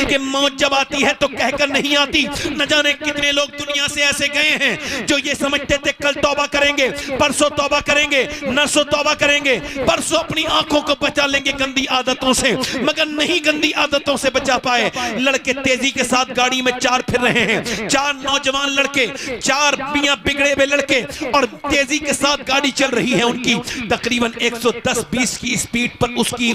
कि मौत जब आती है तो कहकर नहीं आती। न जाने कितने लोग दुनिया से ऐसे गए हैं जो ये समझते थे कल तौबा करेंगे, परसों तौबा करेंगे, नरसों तौबा करेंगे, परसों अपनी आंखों को बचा लेंगे गंदी आदतों से, मगर नहीं गंदी आदतों से बचा पाए। लड़के तेजी के साथ गाड़ी में चार फिर रहे हैं, चार नौजवान लड़के, चार मियां बिगड़े हुए लड़के, और तेजी के साथ गाड़ी चल रही है उनकी, तकरीबन 110-120 की स्पीड पर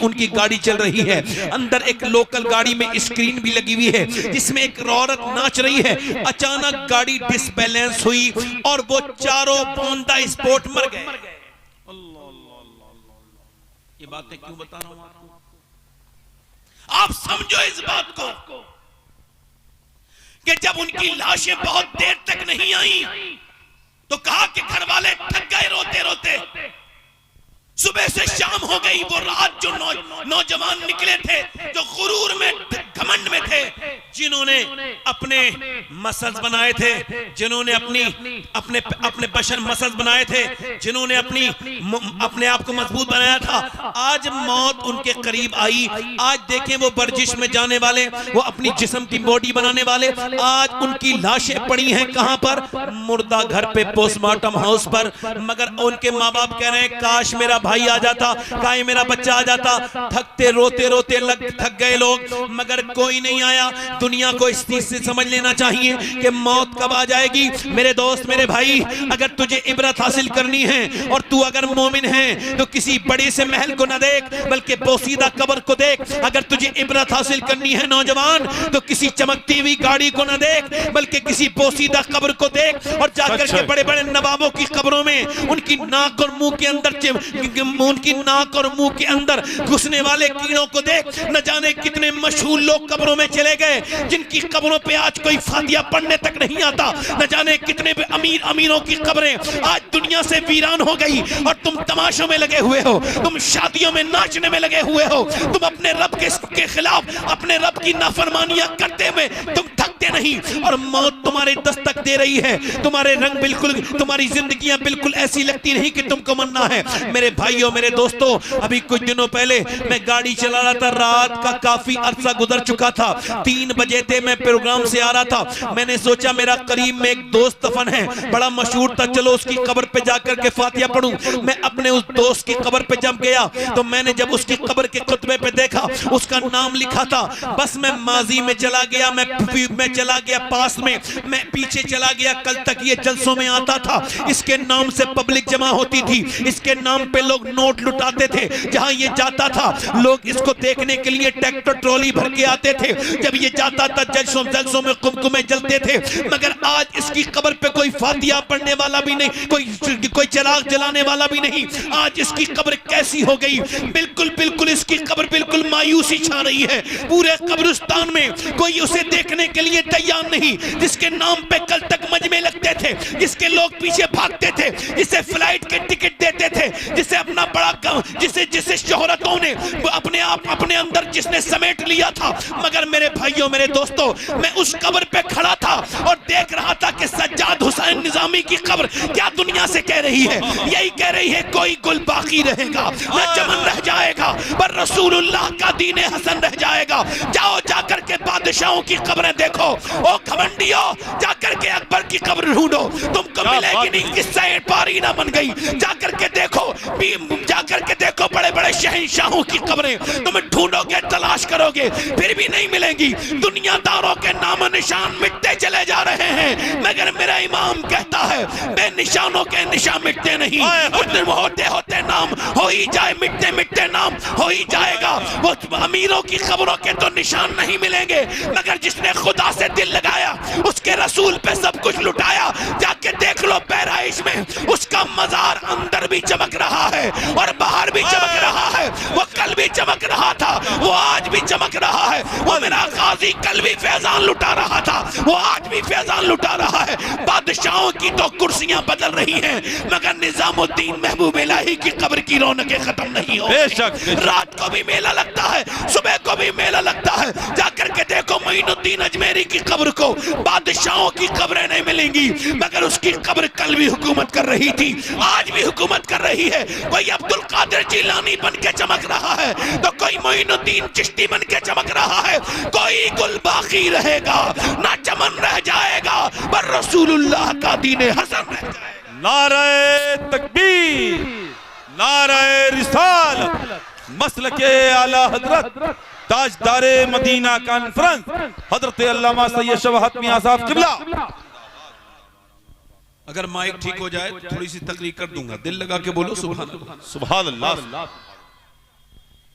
उनकी गाड़ी चल रही है। अंदर एक लोकल गाड़ी में स्क्रीन भी लगी हुई है जिसमें एक औरत नाच रही है। अचानक गाड़ी डिसबैलेंस हुई और वो चारों ऑन द स्पॉट मर गए। ये बातें क्यों बता रहा हूं आपको? आप समझो इस बात को कि जब उनकी लाशें बहुत देर तक नहीं आई तो कहा कि घर वाले थक गए रोते रोते। सुबह से शाम हो गई। वो रात जो नौजवान निकले थे, जो गुरूर में, घमंड में थे, जिन्होंने अपने मसल्स बनाए थे, जिन्होंने अपने बशर मसल्स बनाए थे, जिन्होंने अपने आप को मजबूत बनाया था, आज मौत उनके करीब आई। आज देखें वो वर्जिश में जाने वाले, वो अपनी जिस्म की बॉडी बनाने वाले, आज उनकी लाशें पड़ी हैं कहां पर? मुर्दा घर पे, पोस्टमार्टम हाउस पर। मगर उनके माँ बाप कह रहे हैं काश मेरा भाई आ जाता, काश मेरा बच्चा आ जाता। थकते रोते रोते थक गए लोग, मगर कोई नहीं आया। दुनिया को इस चीज से समझ लेना चाहिए कि मौत कब आ जाएगी। मेरे दोस्त, मेरे भाई, अगर तुझे इबरत हासिल करनी है और तू अगर मोमिन है तो किसी बड़े से महल को न देख, बल्कि पोसीदा कब्र को देख। अगर तुझे इबरत हासिल करनी है नौजवान, तो किसी चमकती हुई गाड़ी को न देख, बल्कि किसी पोसीदा कब्र को देख। और जाकर के बड़े बड़े नवाबों की कब्रों में उनकी नाक और मुंह के अंदर घुसने वाले कीड़ों को देख। न जाने कितने मशहूर लोग कब्रों में चले गए जिनकी कब्रों पे आज कोई फातिया पढ़ने तक नहीं आता। न जाने कितने अमीरों की कब्रें आज दुनिया से वीरान हो गई, और तुम तमाशों में लगे हुए हो, तुम शादियों में नाचने में लगे हुए हो, तुम अपने रब के खिलाफ अपने रब की नाफरमानियां करते हुए तुम थकते नहीं, और मौत तुम्हारे दस्तक दे रही है। तुम्हारे रंग बिल्कुल, तुम्हारी जिंदगियां बिल्कुल ऐसी लगती नहीं कि तुमको मरना है। मेरे भाइयों, मेरे दोस्तों, अभी कुछ दिनों पहले मैं गाड़ी चला रहा था, रात का काफी अरसा गुजर चुका था, 3 बजे थे, मैं प्रोग्राम से आ रहा था। मैंने सोचा मेरा करीब में एक दोस्त दफन है, बड़ा मशहूर था, चलो उसकी कब्र पे जाकर के फातिया पढ़ूं। मैं अपने उस दोस्त की कब्र पे जब गया तो मैंने जब उसकी कब्र के खुतबे पे देखा उसका नाम लिखा था, बस मैं माजी में चला गया, मैं चला गया पास में, मैं पीछे चला गया। कल तक ये जलसों में आता था, इसके नाम से पब्लिक जमा होती थी, इसके नाम पे लोग नोट लुटाते थे। जहां ये जाता था लोग इसको देखने के लिए ट्रैक्टर ट्रॉली भर के आते थे। जब ये जाता था जलसों में कुमकुमे जलते थे। मगर आज इसकी कब्र पे कोई फातिया पढ़ने वाला भी नहीं, कोई चिराग जलाने वाला भी नहीं। आज इसकी कब्र कैसी हो गई? बिल्कुल इसकी कब्र बिल्कुल मायूसी छा रही है। पूरे कब्रिस्तान में कोई उसे देखने के लिए तैयार नहीं, जिसके नाम पे कल तक मजमे लगते थे, जिसके लोग पीछे भागते थे, जिसे फ्लाइट के टिकट देते थे, जिसे अपना बड़ा जिसे शोहरतों ने अपने अंदर जिसने समेट लिया था। मगर मेरे भाइयों, मेरे दोस्तों, मैं उस कब्र पे खड़ा था और देख रहा था कि सज्जाद हुसैन निजामी की कब्र क्या दुनिया से कह रही है? यही कह रही है कोई गुल बाकी रहेगा, न चमन रह जाएगा, पर रसूलुल्लाह का दीन हसन रह जाएगा। जाओ जाकर के बादशाहों की कब्रें देखो, ओ घमंडियों, जाकर के अकबर की कब्र ढूंढो, तुमको मिलेगी नहीं। किस्सा पारी ना बन गई। जाकर के देखो बड़े बड़े शहंशाहों की कब्रें, तुम ढूंढोगे, तलाश करोगे, फिर भी नहीं मिलेंगी। दुनियादारों के नाम निशान मिटते चले जा रहे हैं, मगर मेरा इमाम कहता है बेनिशानों के निशान मिटते नहीं। होते होते नाम हो ही जाए, मिटते मिटते नाम हो ही जाएगा। वो अमीरों की खबरों के तो निशान नहीं मिलेंगे, मगर जिसने खुदा से दिल लगाया, उसके रसूल पे सब कुछ लुटाया, जाके देख लो बहराइश में उसका मजार अंदर भी चमक रहा है और बाहर भी चमक रहा है। वो कल भी चमक रहा था, वो आज भी चमक रहा है। वो मेरा गाजी कल भी फैजान लुटा रहा था, वो आज भी फैजान लुटा रहा है। बादशाहों की तो कुर्सियां बदल रही हैं, मगर निजामुद्दीन महबूब इलाही की कब्र की रौनकें खत्म नहीं हो। बेशक रात को भी मेला लगता है, सुबह को भी मेला लगता है। जाकर के देखो मोइनुद्दीन अजमेरी की कब्र को बादशाहों की कब्रें नहीं मिलेंगी, मगर उसकी कब्र कल भी हुकूमत कर रही थी, आज भी हुकूमत कर रही है। कोई अब्दुल कादिर जिलानी बन के चमक रहा है तो कोई मोइनुद्दीन चिश्ती बन के चमक रहा है। कोई गुल बाकी रहेगा ना चमन रह जाएगा, पर रसूलुल्लाह का दीन हसन रह जाएगा। नारे तकबीर, नारे रिसालत, मसलके आला हजरत ताजदारे मदीना कॉन्फ्रेंस हजरत अल्लामा सैयद शवाहत मियां साहब किबला। अगर माइक ठीक हो जाए तो थोड़ी सी तकरीर कर दूंगा, दिल लगा के बोलो सुभान अल्लाह, सुभान अल्लाह।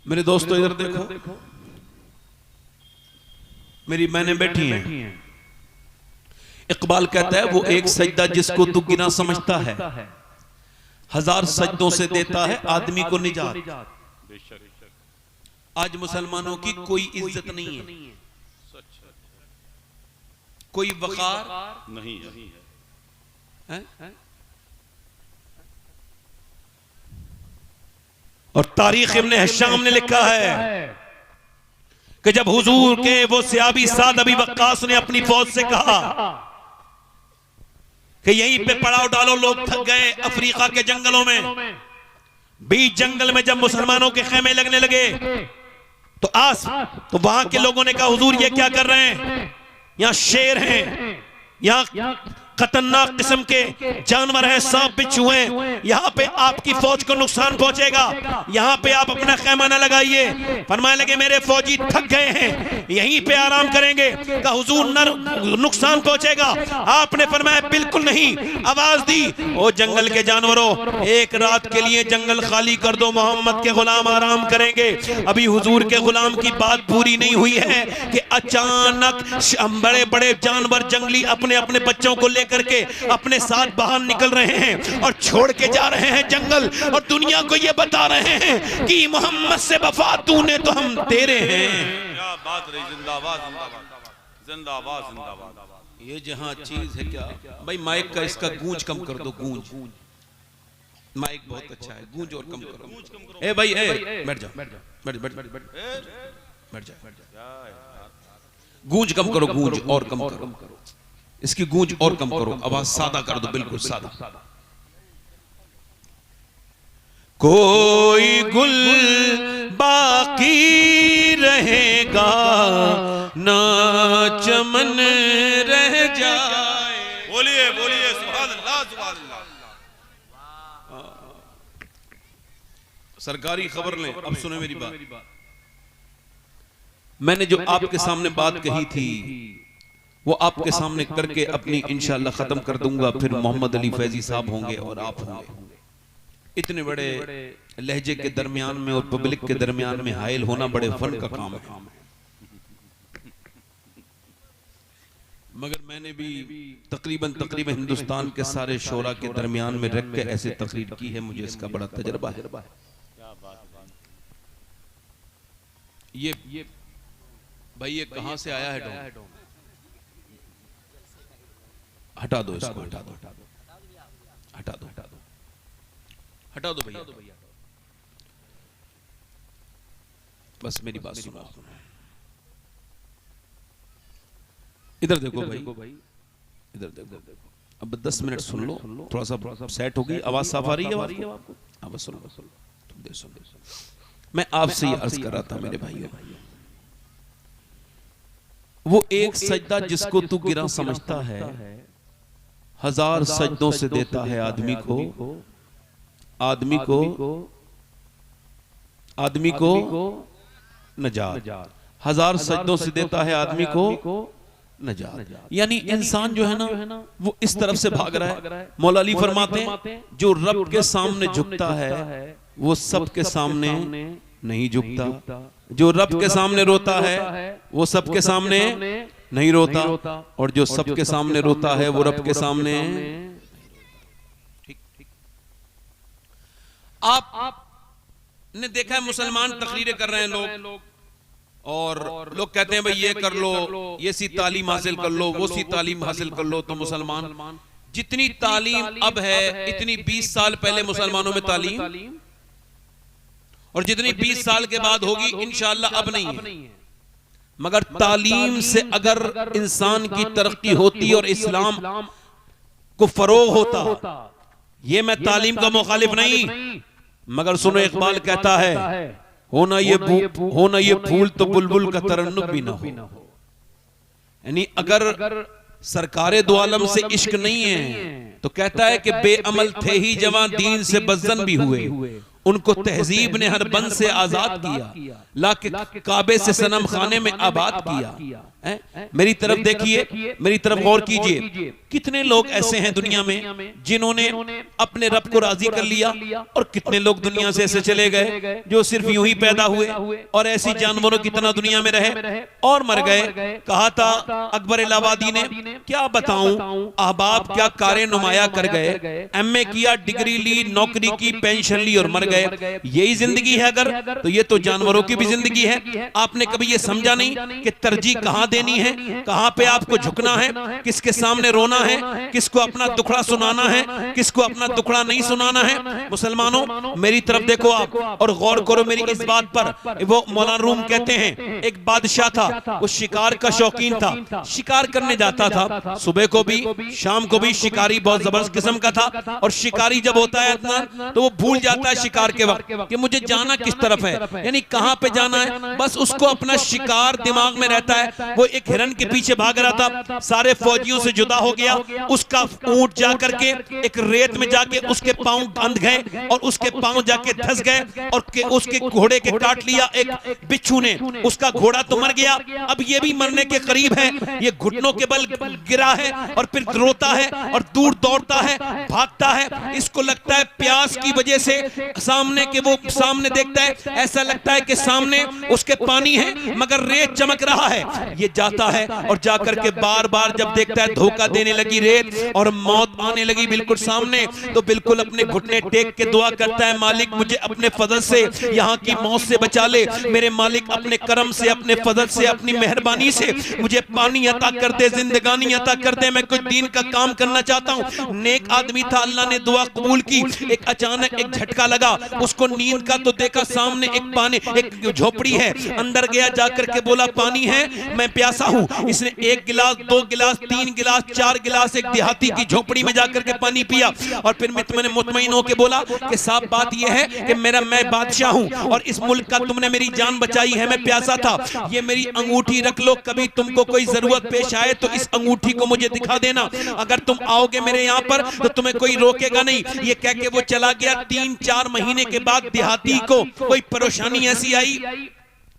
मेरे दोस्तों इधर देखो, मेरी बहनें बैठी हैं। इकबाल कहता है वो एक सजदा जिसको तू गिना समझता है, हजार सजदों से देता है आदमी को निजात। आज मुसलमानों की कोई इज्जत नहीं है, कोई वकार नहीं है। और तारीख इब्ने हिशाम ने लिखा है कि जब हुजूर के वो सियाबी साद अबी वक्कास ने अपनी फौज से कहा कि यहीं पे पड़ाव डालो, लोग थक गए अफ्रीका के जंगलों में, बीच जंगल में जब मुसलमानों के खेमे लगने लगे तो वहां के लोगों ने कहा हुजूर ये क्या कर रहे हैं, यहाँ शेर हैं, यहाँ खतरनाक किस्म के जानवर हैं, सांप बिच्छू हैं, यहाँ पे आपकी फौज को नुकसान पहुंचेगा, यहाँ पे आप अपना खैमा न लगाइए। फरमाने लगे मेरे फौजी थक गए हैं, यहीं पे आराम करेंगे। कहा हुजूर नुकसान पहुंचेगा। आपने फरमाया बिल्कुल नहीं। आवाज दी, ओ जंगल के जानवरों, एक रात के लिए जंगल खाली कर दो, मोहम्मद के गुलाम आराम करेंगे। अभी हुजूर के गुलाम की बात पूरी नहीं हुई है कि अचानक बड़े बड़े जानवर जंगली अपने अपने बच्चों को करके अपने साथ बाहर निकल रहे हैं और छोड़ के जा रहे हैं जंगल, और दुनिया को ये बता रहे हैं कि मोहम्मद से वफा तूने तो हम तेरे हैं। क्या बात रही, जिंदाबाद जिंदाबाद जिंदाबाद जिंदाबाद। ये जहां चीज है क्या भाई, माइक का इसका गूंज कम कर दो, गूंज। माइक बहुत अच्छा है, गूंज और कम करो। ए भाई ए बैठ जाओ, बैठ जाओ, गूंज कम करो, गूंज और कम करो, इसकी गूंज और कम करो, आवाज सादा कर दो, बिल्कुल सादा। कोई गुल बाकी रहेगा ना चमन रह जाए। बोलिए बोलिए सुभान अल्लाह सुभान अल्लाह। सरकारी खबर लें, अब सुने मेरी बात। मैंने जो आपके सामने बात कही थी वो आपके सामने करके अपनी इंशाअल्लाह खत्म कर दूंगा, फिर मोहम्मद अली फैजी साहब होंगे और आप होंगे। इतने बड़े लहजे के दरमियान में और पब्लिक के दरमियान में हाइल होना बड़े फन का काम है। मगर मैंने भी तकरीबन हिंदुस्तान के सारे शोरा के दरमियान में रख के ऐसे तकरीर की है, मुझे इसका बड़ा तजर्बा है। ये भाई ये कहां से आया है? हटा दो इसको, हटा दो, हटा दो, हटा दो भैया, बस मेरी बात सुनो। इधर देखो भाई, इधर देखो। अब 10 मिनट सुन लो, थोड़ा सा सेट हो गई, आवाज साफ आ रही है आपको? हाँ बस सुनो, तुम दे सुनो। मैं आपसे ये अर्ज कर रहा था मेरे भाइयों, वो एक सजदा जिसको तू गिरा समझता है, हजार सजदों से देता है आदमी को नजात। हजार सजदों से देता है आदमी को नजात। यानी इंसान जो है ना वो इस तरफ से भाग रहा है। मौला अली फरमाते हैं जो रब के सामने झुकता है वो सब के सामने नहीं झुकता, जो रब के सामने रोता है वो सब के सामने नहीं रोता, और जो सबके सामने रोता है वो रब के सामने। आपने देखा है मुसलमान तकरीरें कर रहे हैं लोग, और लोग कहते हैं भाई ये कर लो, ये सी तालीम हासिल कर लो, वो सी तालीम हासिल कर लो। तो मुसलमान जितनी तालीम अब है इतनी 20 साल पहले मुसलमानों में तालीम, और जितनी 20 साल के बाद होगी इंशाअल्लाह अब नहीं है। मगर तालीम से अगर इंसान की तरक्की होती और इस्लाम को फरोग होता, ये मैं तालीम का मुखालिफ नहीं, मगर सुनो इकबाल कहता है होना ये फूल तो बुलबुल का तरन्नुम भी ना हो। यानी अगर सरकारे दो आलम से इश्क नहीं है तो कहता है कि बेअमल थे ही जवान दीन से बज़्ज़न भी हुए, उनको तहजीब ने हर बंद से आजाद किया, लाके काबे से सनम खाने में आबाद किया। मेरी तरफ देखिए, मेरी तरफ गौर कीजिए, कितने लोग ऐसे हैं दुनिया में जिन्होंने अपने रब को राजी कर लिया, और कितने लोग दुनिया से ऐसे चले गए जो सिर्फ यूं ही पैदा हुए और ऐसी जानवरों की तरह दुनिया में रहे और मर गए। कहा था अकबर इलाहाबादी ने, क्या बताऊं अहबाब क्या कारे नुमाया कर गए, एमए किया, डिग्री ली, नौकरी की, पेंशन ली और मर गए। यही जिंदगी है अगर, तो ये तो जानवरों की भी जिंदगी है। आपने कभी ये समझा नहीं कि तरजीह कहां देनी है, कहां पे आपको झुकना है, किसके सामने रोना है, किसको अपना दुखड़ा सुनाना है, किसको अपना दुखड़ा नहीं सुनाना है। मुसलमानों मेरी तरफ देखो आप और गौर करो मेरी इस बात पर। वो मौलाना रूम कहते हैं एक बादशाह था, वो शिकार का शौकीन था, शिकार करने जाता था, सुबह को भी शाम को भी। शिकारी बहुत जबरदस्त किस्म का था, और शिकारी जब होता है इतना तो वो भूल जाता है शिकार के वक्त कि मुझे जाना किस तरफ है, यानी कहां पे जाना है। बस उसको अपना शिकार दिमाग में रहता है। वो एक हिरन के पीछे भाग रहा था, सारे फौजियों से जुदा हो गया, उसका ऊंट जा करके एक रेत में जाके उसके पांव बंध गए और उसके पांव जाके धंस गए और उसके घोड़े के काट लिया एक बिच्छू ने। उसका घोड़ा तो मर गया, अब ये भी मरने के करीब है। ये घुटनों के बल गिरा है और फिर रोता है और दूर दौड़ता है, भागता है। इसको लगता है प्यास की वजह से सामने के वो सामने देखता है, ऐसा लगता है कि सामने उसके पानी है मगर रेत चमक रहा है। ये जाता है और जाकर के बार बार जब देखता है धोखा देने लगी रेत और मौत आने लगी बिल्कुल सामने, तो बिल्कुल अपने घुटने टेक के दुआ करता है, मालिक मुझे अपने फजल से यहाँ की मौत से बचा ले, मेरे मालिक अपने करम से, अपने फजल से, अपनी मेहरबानी से मुझे पानी अता कर दे, जिंदगानी अता कर दे, मैं कुछ दीन का काम करना चाहता हूँ। नेक आदमी था, अल्लाह ने दुआ कबूल की। एक अचानक एक झटका लगा उसको नींद का, तो देखा सामने एक पानी, एक झोपड़ी है, अंदर गया, जाकर के बोला पानी है, मैं प्यासा हूं। इसने एक गिलास, दो गिलास, तीन गिलास, चार गिलास एक देहाती की झोपड़ी में जाकर के पानी पिया और फिर मैंने मुतमईन होकर बोला कि साहब बात यह है कि मैं बादशाह हूं और इस मुल्क का तुमने मेरी जान बचाई है, मैं प्यासा था, ये मेरी अंगूठी रख लो, कभी तुमको कोई जरूरत पेश आए तो इस अंगूठी को मुझे दिखा देना, अगर तुम आओगे मेरे यहाँ पर तो तुम्हें कोई रोकेगा नहीं। ये कह के वो चला गया। 3-4 महीने के बाद देहाती को कोई परेशानी ऐसी आई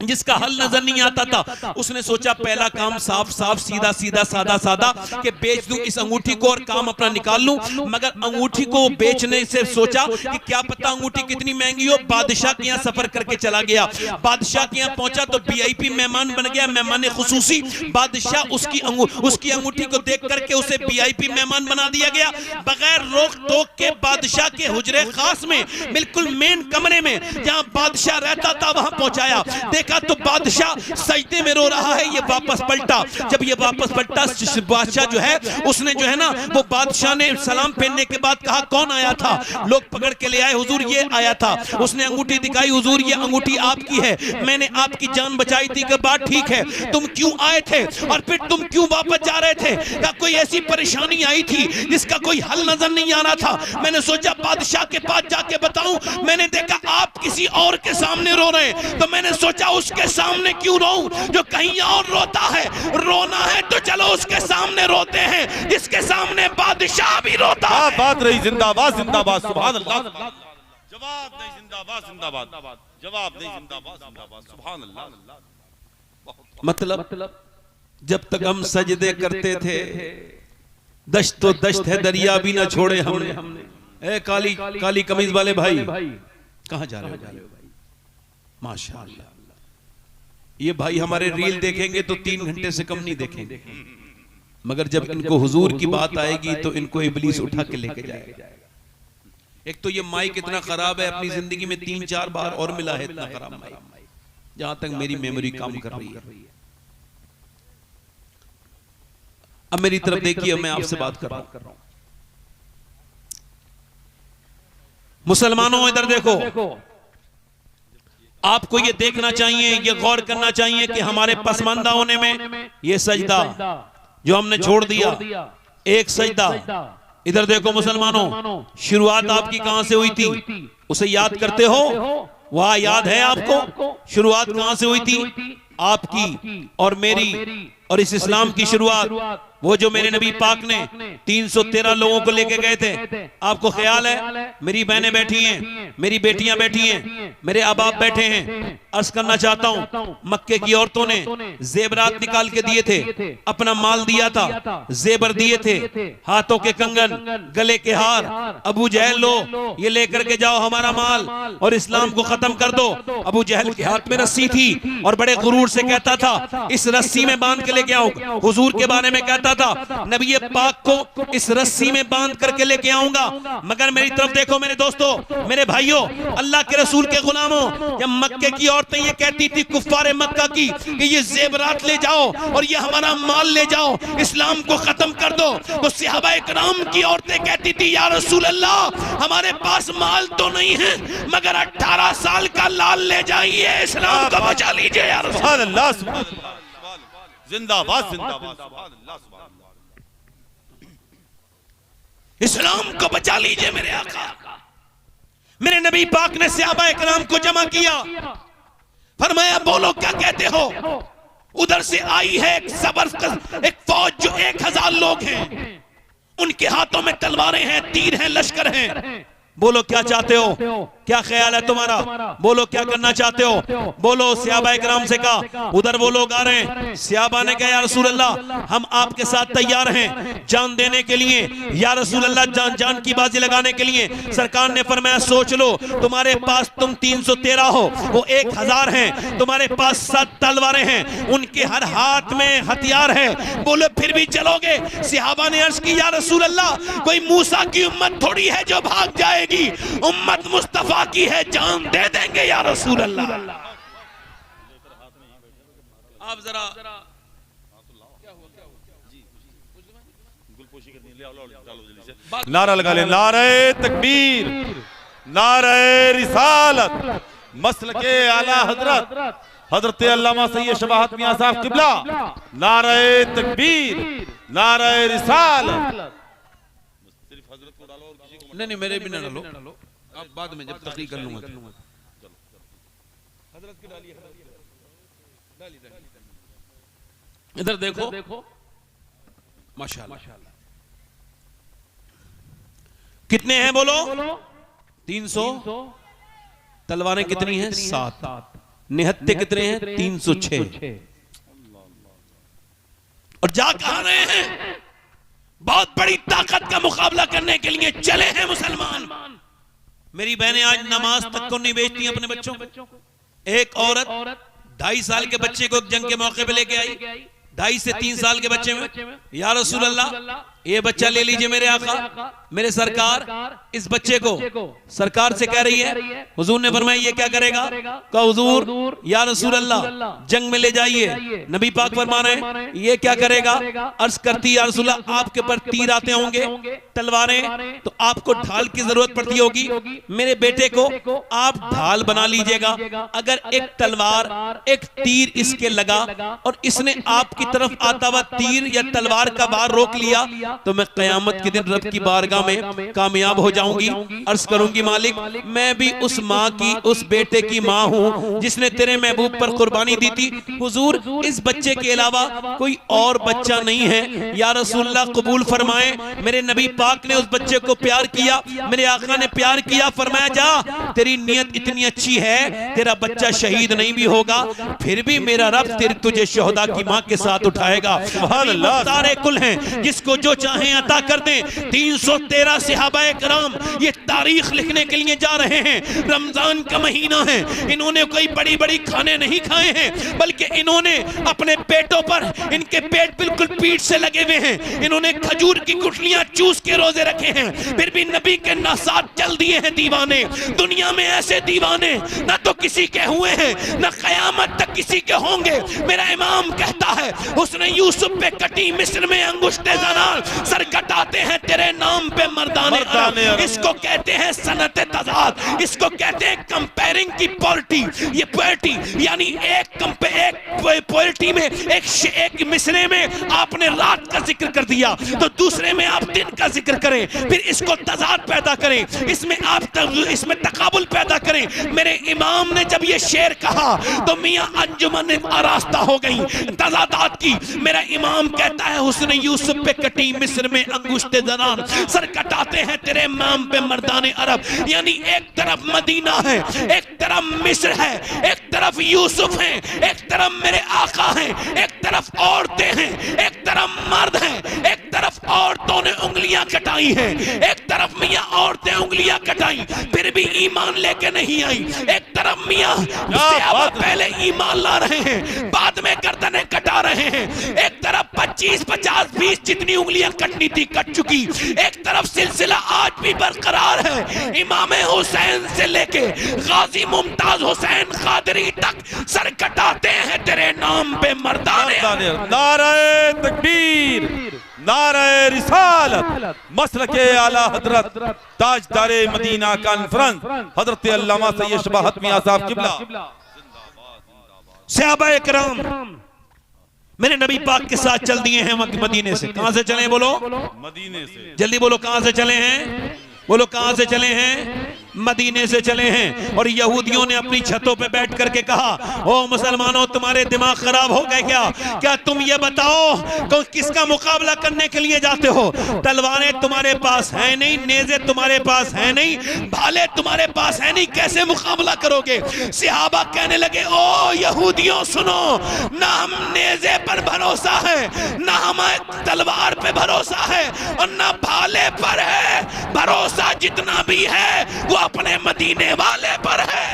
जिसका हल नजर नहीं आता था। उसने सोचा पहला काम साफ साफ सीधा सीधा सादा सादा कि बेच दूं इस अंगूठी को और काम अपना निकाल लूं। मगर अंगूठी को बेचने से सोचा कि क्या पता अंगूठी कितनी महंगी हो। बादशाह के यहाँ सफर करके चला गया, बादशाह के यहाँ पहुंचा तो वीआईपी मेहमान बन गया, मेहमान खुसूसी। बादशाह उसकी अंगूठी को देख करके उसे वीआईपी मेहमान बना दिया गया। बगैर रोक टोक के बादशाह के हुजरे खास में, बिल्कुल मेन कमरे में जहां बादशाह रहता था वहां पहुंचाया। तो बादशाह सजदे में रो रहा है। ये वापस पलटा, जब ये वापस पलटा बादशाह जो है उसने जो है ना वो बादशाह ने सलाम पहनने के बाद कहा कौन आया था। लोग पकड़ के ले आए, हुजूर ये आया था। उसने अंगूठी दिखाई, हुजूर ये अंगूठी आपकी है, मैंने आपकी जान बचाई थी। कि बात ठीक है, तुम क्यों आए थे और फिर तुम क्यों वापस जा रहे थे? क्या कोई ऐसी परेशानी आई थी जिसका कोई हल नजर नहीं आ रहा था? मैंने सोचा बादशाह के पास जाके बताऊं। मैंने देखा आप किसी और के सामने रो रहे हैं, तो मैंने सोचा उसके सामने क्यों रोऊं जो कहीं और रोता है। रोना है तो चलो उसके सामने रोते हैं जिसके सामने बादशाह भी रोता है। बात रही जिंदाबाद जिंदाबाद, सुभान अल्लाह। जवाब नहीं जिंदाबाद जिंदाबाद, जवाब नहीं जिंदाबाद जिंदाबाद, सुभान अल्लाह। मतलब जब तक हम सजदे करते थे दश्त तो दश्त है, दरिया भी ना छोड़े हमने। ए काली कमीज वाले भाई कहां जा रहे हो? माशाअल्लाह, ये भाई हमारे रील देखेंगे तो 3 घंटे से कम नहीं देखेंगे, मगर जब इनको हुजूर की बात आएगी तो इनको इब्लीस उठा के लेके जाएगा। एक तो ये माइक इतना खराब है, अपनी जिंदगी में 3-4 बार और मिला है इतना खराब माइक, जहां तक मेरी मेमोरी काम कर रही है। अब मेरी तरफ देखिए, मैं आपसे बात कर रहा हूं। मुसलमानों इधर देखो, आपको ये देखना चाहिए, ये गौर करना चाहिए कि हमारे पसमानदा होने में ये सजदा जो हमने छोड़ दिया, एक सजदा। इधर देखो मुसलमानों, शुरुआत आपकी कहां से हुई थी, उसे याद करते हो? वह याद है आपको शुरुआत कहां से हुई थी आपकी और मेरी और इस इस्लाम की शुरुआत? वो जो मेरे नबी पाक ने 313 लोगों को लेके गए थे, आपको ख्याल है? मेरी बहनें बैठी हैं, मेरी बेटियां बैठी हैं, मेरे अबाब बैठे हैं। अर्ज करना चाहता हूं, मक्के की औरतों ने जेबरात निकाल के दिए थे, अपना माल दिया था, जेबर दिए थे, हाथों के कंगन, गले के हार। अबू जहल लो ये लेकर के जाओ हमारा माल और इस्लाम को खत्म कर दो। अबू जहल के हाथ में रस्सी थी और बड़े गुरूर से कहता था इस रस्सी में बांध के लेके आऊंगा। हुजूर के बारे में कहता था नबी पाक को इस रस्सी में बांध करके लेके आऊंगा। मगर मेरी तरफ देखो मेरे दोस्तों, मेरे भाइयों, अल्लाह के रसूल के गुलामों, जब मक्के की औरतें ये कहती थी कुफ्फारे मक्का की कि ये जेबरात ले जाओ और ये हमारा माल ले जाओ, इस्लाम को खत्म कर दो, तो सहाबा इकराम की औरतें कहती थी या रसूल अल्लाह हमारे पास माल तो नहीं है मगर 18 साल का लाल ले जाइए, इस्लाम को बचा लीजिए या रसूल अल्लाह। जिंदाबाद जिंदाबाद, सुभान अल्लाह, सुभान अल्लाह। इस्लाम को बचा लीजिए मेरे आका। मेरे नबी पाक ने सहाबा इकराम को जमा किया, फरमाया बोलो क्या कहते हो? उधर से आई है एक फौज जो 1000 लोग हैं, उनके हाथों में तलवारें हैं, तीर हैं, लश्कर हैं। बोलो क्या चाहते हो, क्या ख्याल है तुम्हारा? बोलो क्या करना चाहते हो? बोलो। सहाबा इकराम से कहा, उधर वो लोग आ रहे हैं। सहाबा ने कहा या रसूल अल्लाह हम आपके साथ तैयार हैं जान देने के लिए, या रसूल अल्लाह जान की बाजी लगाने के लिए। सरकार ने फरमाया सोच लो, तुम्हारे पास तुम 313 हो, वो 1000 हैं, तुम्हारे पास 7 तलवारें हैं, उनके हर हाथ में हथियार है, बोलो फिर भी चलोगे? सहाबा ने अर्ज की या रसूल अल्लाह कोई मूसा की उम्मत थोड़ी है जो भाग जाएगी, उम्मत मुस्तफा की है, जान दे देंगे या रसूल अल्लाह। आप जरा नारा लगा ले, नारे तकबीर, नारे रिसालत, मसलके आला हजरत हजरत अल्लामा सैयद शबाहत मियां साहब किबला, नारे तकबीर, नारे रिसालत। सिर्फ हजरत को डालो और किसी को नहीं मेरे भी ना डालो, अब बाद में जब तकरीर कर लूंगा। इधर देखो माशाअल्लाह कितने हैं बोलो? 300। तलवारें कितनी हैं? 7। निहत्ते कितने हैं? 306। और जा कहां रहे हैं? बहुत बड़ी ताकत का मुकाबला करने के लिए चले हैं मुसलमान। मेरी बहनें आज नमाज तक को नहीं बेचती अपने बच्चों को। एक औरत 2.5 साल के बच्चे को जंग के मौके पे लेके आई, 2.5 से 3 साल के बच्चे में, या रसूल अल्लाह ये बच्चा ले लीजिए मेरे आका, मेरे सरकार इस बच्चे को सरकार से कह रही है। हुजूर ने फरमाया ये क्या करेगा? कहा हुजूर या रसूल अल्लाह जंग में ले जाइए। नबी पाक फरमा रहे हैं ये क्या करेगा? अर्ज करती या रसूल अल्लाह आपके पर तीर आते होंगे, तलवारें, तो आपको ढाल की जरूरत पड़ती होगी, मेरे बेटे को आप ढाल बना लीजिएगा। अगर एक तलवार एक तीर इसके लगा और इसने आपकी तरफ आता हुआ तीर या तलवार का बार रोक लिया तो मैं कयामत के दिन रब की बारगाह में कामयाब हो जाऊंगी। अर्ज करूंगी मालिक मैं भी उस माँ की, उस बेटे की माँ हूँ जिसने तेरे महबूब पर कुर्बानी दी थी। हुजूर इस बच्चे के अलावा कोई और बच्चा नहीं है, या रसूलुल्लाह कबूल फरमाए। मेरे नबी पाक ने उस बच्चे को प्यार किया, मेरे आका ने प्यार किया, फरमाया जा तेरी नियत इतनी अच्छी है, तेरा बच्चा शहीद नहीं भी होगा फिर भी मेरा रब तेरी तुझे शोहदा की माँ के साथ उठाएगा। सुभान अल्लाह। सारे कुल हैं जिसको जो चाहे अता कर दें। 313 सहाबाए किराम ये तारीख लिखने के लिए जा रहे हैं। रमजान का महीना है, इन्होंने कोई बड़ी बड़ी खाने नहीं खाए हैं, बल्कि इन्होंने अपने पेटों पर, इनके पेट बिल्कुल पीठ से लगे हुए हैं, इन्होंने खजूर की गुठलियां चूस के रोजे रखे हैं, फिर भी नबी के नसात चल दिए हैं दीवाने। दुनिया में ऐसे दीवाने ना तो किसी के हुए हैं ना कयामत तक किसी के होंगे। मेरा इमाम कहता है उसने यूसुफ पे कटी मिस्र में अंगुष्टे ज़नार, सर कटाते हैं तेरे नाम पे मर्दाने अरब। इसको कहते हैं सनत तज़ाद, इसको कहते हैं कंपेयरिंग की पोल्टी। ये पोल्टी यानी एक पोल्टी में एक मिसरे में आपने रात का जिक्र कर दिया तो दूसरे में आप दिन का जिक्र करें, फिर इसको तज़ाद पैदा करें, इसमें तकाबुल पैदा करें। मेरे इमाम ने जब ये शेर कहा तो मियां अंजुमन आरास्ता हो गई तज़ादात की। मेरा इमाम कहता है उसने यूसुफ पे कटी मिस्र में अंगुष्टे ज़नार, सर कटाते हैं तेरे नाम पे मर्दाने अरब। यानी एक तरफ मदीना है, एक तरफ मिस्र है, एक तरफ यूसुफ है, एक तरफ मेरे आका हैं, एक तरफ औरतें हैं, एक तरफ मर्द हैं, एक तरफ औरतों ने उंगलियां कटाई हैं, एक तरफ मियां औरतें उंगलियां कटाई फिर भी ईमान लेके नहीं आई। एक तरफ मियां पहले ईमान ला रहे हैं बाद में गर्दनें कटा रहे हैं। एक तरफ 25, 50, 20 जितनी उंगलियां कटनी थी कट चुकी, एक तरफ सिलसिला आज भी बरकरार है। इमाम हुसैन से लेके गाजी मुमताज हुसैन कादरी तक सर कटाते हैं तेरे नाम पे मर्दाने। नारे तकबीर, नारे रिसालत, मसलके आला हजरत ताजदारे मदीना कॉन्फ्रेंस हजरत अल्लामा सैयद शबाहत मियां साहब किबला। सहाबा इकराम मेरे नबी पाक के साथ चल दिए हैं मदीने से। कहां से चले बोलो? मदीने से। जल्दी बोलो कहां से चले हैं? बोलो कहां से चले हैं? मदीने से चले हैं। और यहूदियों ने अपनी छतों पे बैठ करके कहा, ओ मुसलमानों तुम्हारे दिमाग खराब हो गए क्या तुम ये बताओ तो किसका मुकाबला करने के लिए जाते हो? तलवारें तुम्हारे पास है नहीं, नेज़े तुम्हारे पास है नहीं, भाले तुम्हारे पास है नहीं, कैसे मुकाबला करोगे? सहाबा कहने लगे, ओ यहूदियों सुनो, ना हम नेज़े पर भरोसा है, ना हमें तलवार पे भरोसा है और ना भाले पर है। भरोसा जितना भी है वो अपने मदीने वाले पर है।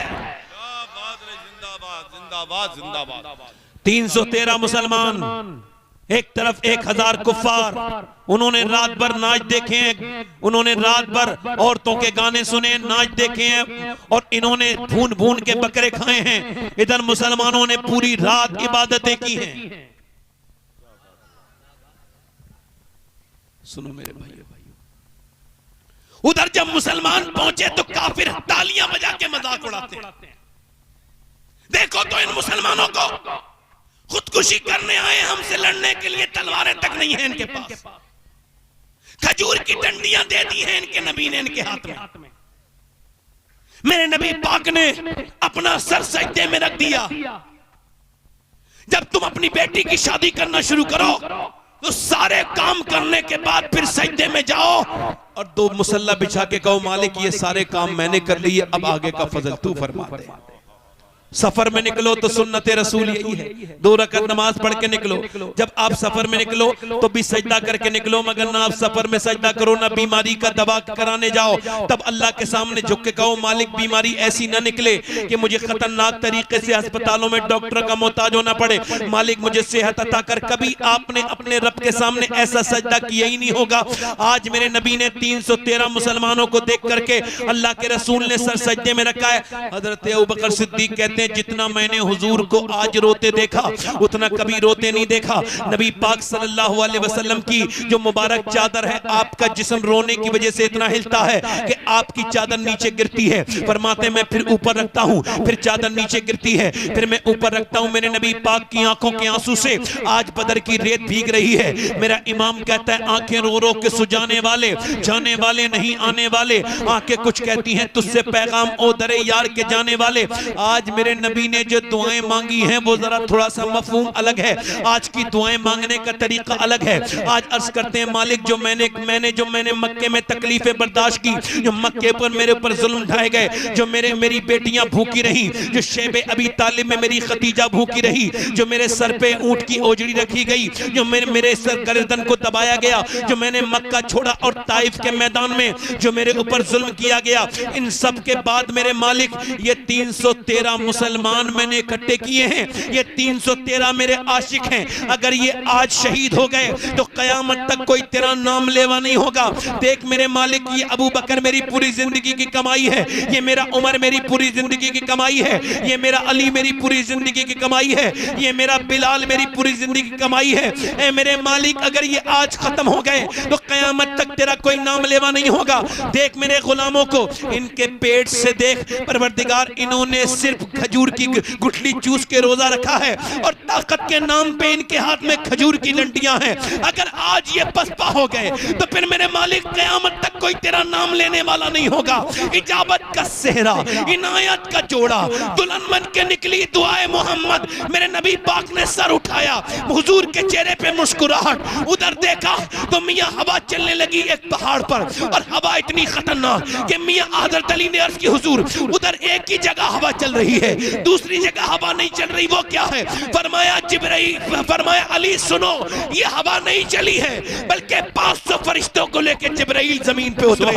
जिंदाबाद जिंदाबाद जिंदाबाद। 313 मुसलमान, एक तरफ 1000 कुफ्फार। उन्होंने रात भर नाच देखे हैं, उन्होंने रात भर औरतों के गाने सुने, नाच देखे हैं और इन्होंने भून भून के बकरे खाए हैं। इधर मुसलमानों ने पूरी रात इबादतें की हैं। सुनो मेरे भाइयों, उधर जब मुसलमान पहुंचे तो काफिर तालियां बजा के मजाक उड़ाते हैं। देखो तो इन मुसलमानों को खुदकुशी करने आए, हमसे लड़ने के लिए तलवारें तक नहीं है इनके पास, खजूर की डंडियां दे दी हैं इनके नबी ने इनके हाथ में। मेरे नबी पाक ने अपना सर सजदे में रख दिया। जब तुम अपनी बेटी की शादी करना शुरू करो तो सारे काम करने के बाद फिर सजदे में जाओ और 2 मुसल्ला बिछा के कहो, मालिक ये सारे काम मैंने कर लिए, अब आगे का फजल तू फरमा दे। सफर में निकलो तो सुन्नत रसूल यही है, 2 रकअत नमाज पढ़ के निकलो। जब आप सफर में निकलो तो भी सजदा करके निकलो, मगर ना आप सफर में सजदा करो, ना बीमारी का दवा कराने जाओ। तब अल्लाह के सामने झुक के कहो, मालिक बीमारी ऐसी ना निकले कि मुझे खतरनाक तरीके से अस्पतालों में डॉक्टर का मोहताज होना पड़े, मालिक मुझे सेहत अता कर। कभी आपने अपने रब के सामने ऐसा सजदा किया ही नहीं होगा। आज मेरे नबी ने 313 मुसलमानों को देख करके अल्लाह के रसूल ने सर सजदे में रखा है। हजरत अबू बकर सिद्दीक कहते हैं, जितना मैंने हुजूर को आज रोते देखा उतना कभी रोते नहीं देखा। नबी पाक सल्लल्लाहु अलैहि वसल्लम की जो मुबारक चादर है, आपका जिस्म रोने की वजह से इतना हिलता है कि आपकी चादर नीचे गिरती है। फरमाते मैं फिर ऊपर रखता हूँ, फिर चादर नीचे गिरती है, फिर मैं ऊपर रखता हूँ। मेरे नबी पाक की आंखों के आंसू से आज बदर की रेत भीग रही है। मेरा इमाम कहता है, आंखें रो रो के सुजाने वाले, जाने वाले नहीं आने वाले। आंखें कुछ कहती हैं तुझसे पैगाम ओ दरे यार के जाने वाले। आज मेरे नबी ने जो दुआएं मांगी हैं वो जरा थोड़ा सा मफहूम अलग है, आज की दुआएं मांगने का तरीका अलग है। आज अर्ज करते हैं, मालिक जो मैंने मक्के में तकलीफें बर्दाश्त की, जो मक्के पर मेरे ऊपर जुल्म ढाए गए, जो मेरी बेटियां भूखी रही, जो शेबे अबी तालिब में मेरी खतीजा भूखी रही, जो मेरे सर पे ऊंट की ओजड़ी रखी गई, जो मेरे सर गर्दन को दबाया गया, जो मैंने मक्का छोड़ा और ताइफ के मैदान में जो मेरे ऊपर जुल्म किया गया, इन सब के बाद मेरे मालिक ये 313 मुसलमान मैंने इकट्ठे किए हैं, ये 313 मेरे आशिक हैं, अगर ये आज शहीद हो गए तो कयामत तक कोई तेरा नाम लेवा नहीं होगा। देख मेरे मालिक, ये अबू बकर मेरी पूरी जिंदगी की कमाई है, ये मेरा उमर मेरी पूरी जिंदगी की कमाई है, ये मेरा अली मेरी पूरी जिंदगी की कमाई है, ये मेरा बिलाल मेरी पूरी जिंदगी की कमाई है। ए मेरे मालिक, अगर ये आज खत्म हो गए तो कयामत तक तेरा कोई नाम लेवा नहीं होगा। देख मेरे गुलामों को, इनके पेट से देख परवरदिगार, इन्होंने सिर्फ खजूर की गुठली चूस के रोजा रखा है और ताकत के नाम पे इनके हाथ में खजूर की लंटियां हैं। अगर आज ये पसपा हो गए तो फिर मेरे मालिक कयामत तक कोई तेरा नाम लेने वाला नहीं होगा। इजाबत का सेहरा, इनायत का जोड़ा, दुल्हन बन के निकली दुआए मोहम्मद, मेरे नबी पाक ने सर उठाया, हुजूर के चेहरे पे मुस्कुराहट, उधर देखा तो मियां हवा चलने लगी एक पहाड़ पर, और हवा इतनी खतरनाक कि मियां हज़रत अली ने अर्ज की, हुजूर उधर एक ही जगह हवा चल रही है, दूसरी जगह हवा नहीं चल रही, वो क्या है? फरमाया जिब्राइल, फरमाया अली सुनो, ये हवा नहीं चली है, बल्कि 500 फरिश्तों को लेकर जिब्राइल जमीन पे उतरे,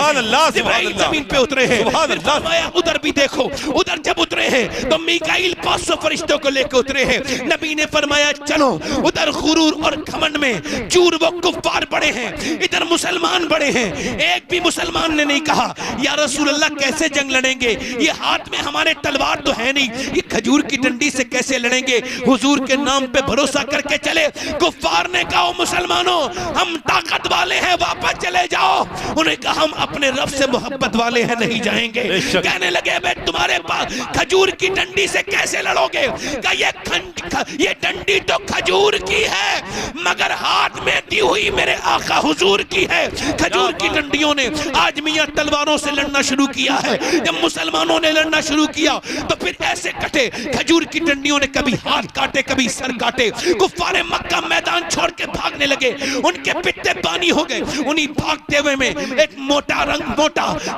जिब्राइल जमीन पे उतरे हैं। फरमाया उधर भी देखो, उधर जब उतरे हैं तो मीकाईल 500 फरिश्तों को लेकर उतरे हैं। नबी ने फरमाया चलो, उधर गुरूर और घमंड में चूर वो कुफ्फार बड़े हैं, इधर मुसलमान बड़े हैं। एक भी मुसलमान ने नहीं कहा या रसूल अल्लाह कैसे जंग लड़ेंगे, ये हाथ में हमारे तलवार तो है नहीं, ये खजूर की डंडी से कैसे लड़ेंगे? हुजूर के नाम पे भरोसा करके चले। कुफ्फार ने कहा मुसलमानों हम ताकत वाले हैं, वापस चले जाओ। उन्हें कहा हम अपने रब से मोहब्बत वाले हैं, नहीं जाएंगे। कहने लगे बे तुम्हारे पास खजूर की डंडी से कैसे लड़ोगे? कहा ये डंडी तो खजूर की है मगर हाथ में दी हुई मेरे आका हुजूर की है। खजूर की डंडियों ने आज मियां तलवारों से लड़ना शुरू किया है। जब मुसलमानों ने लड़ना शुरू किया तो फिर ऐसे कटे, खजूर की डंडियों ने कभी हाथ काटे कभी सर काटे। कुफ्फारे मक्का मैदान छोड़ के भागने लगे, उनके पित्ते पानी हो गए। उन्हीं भागते हुए में एक मोटा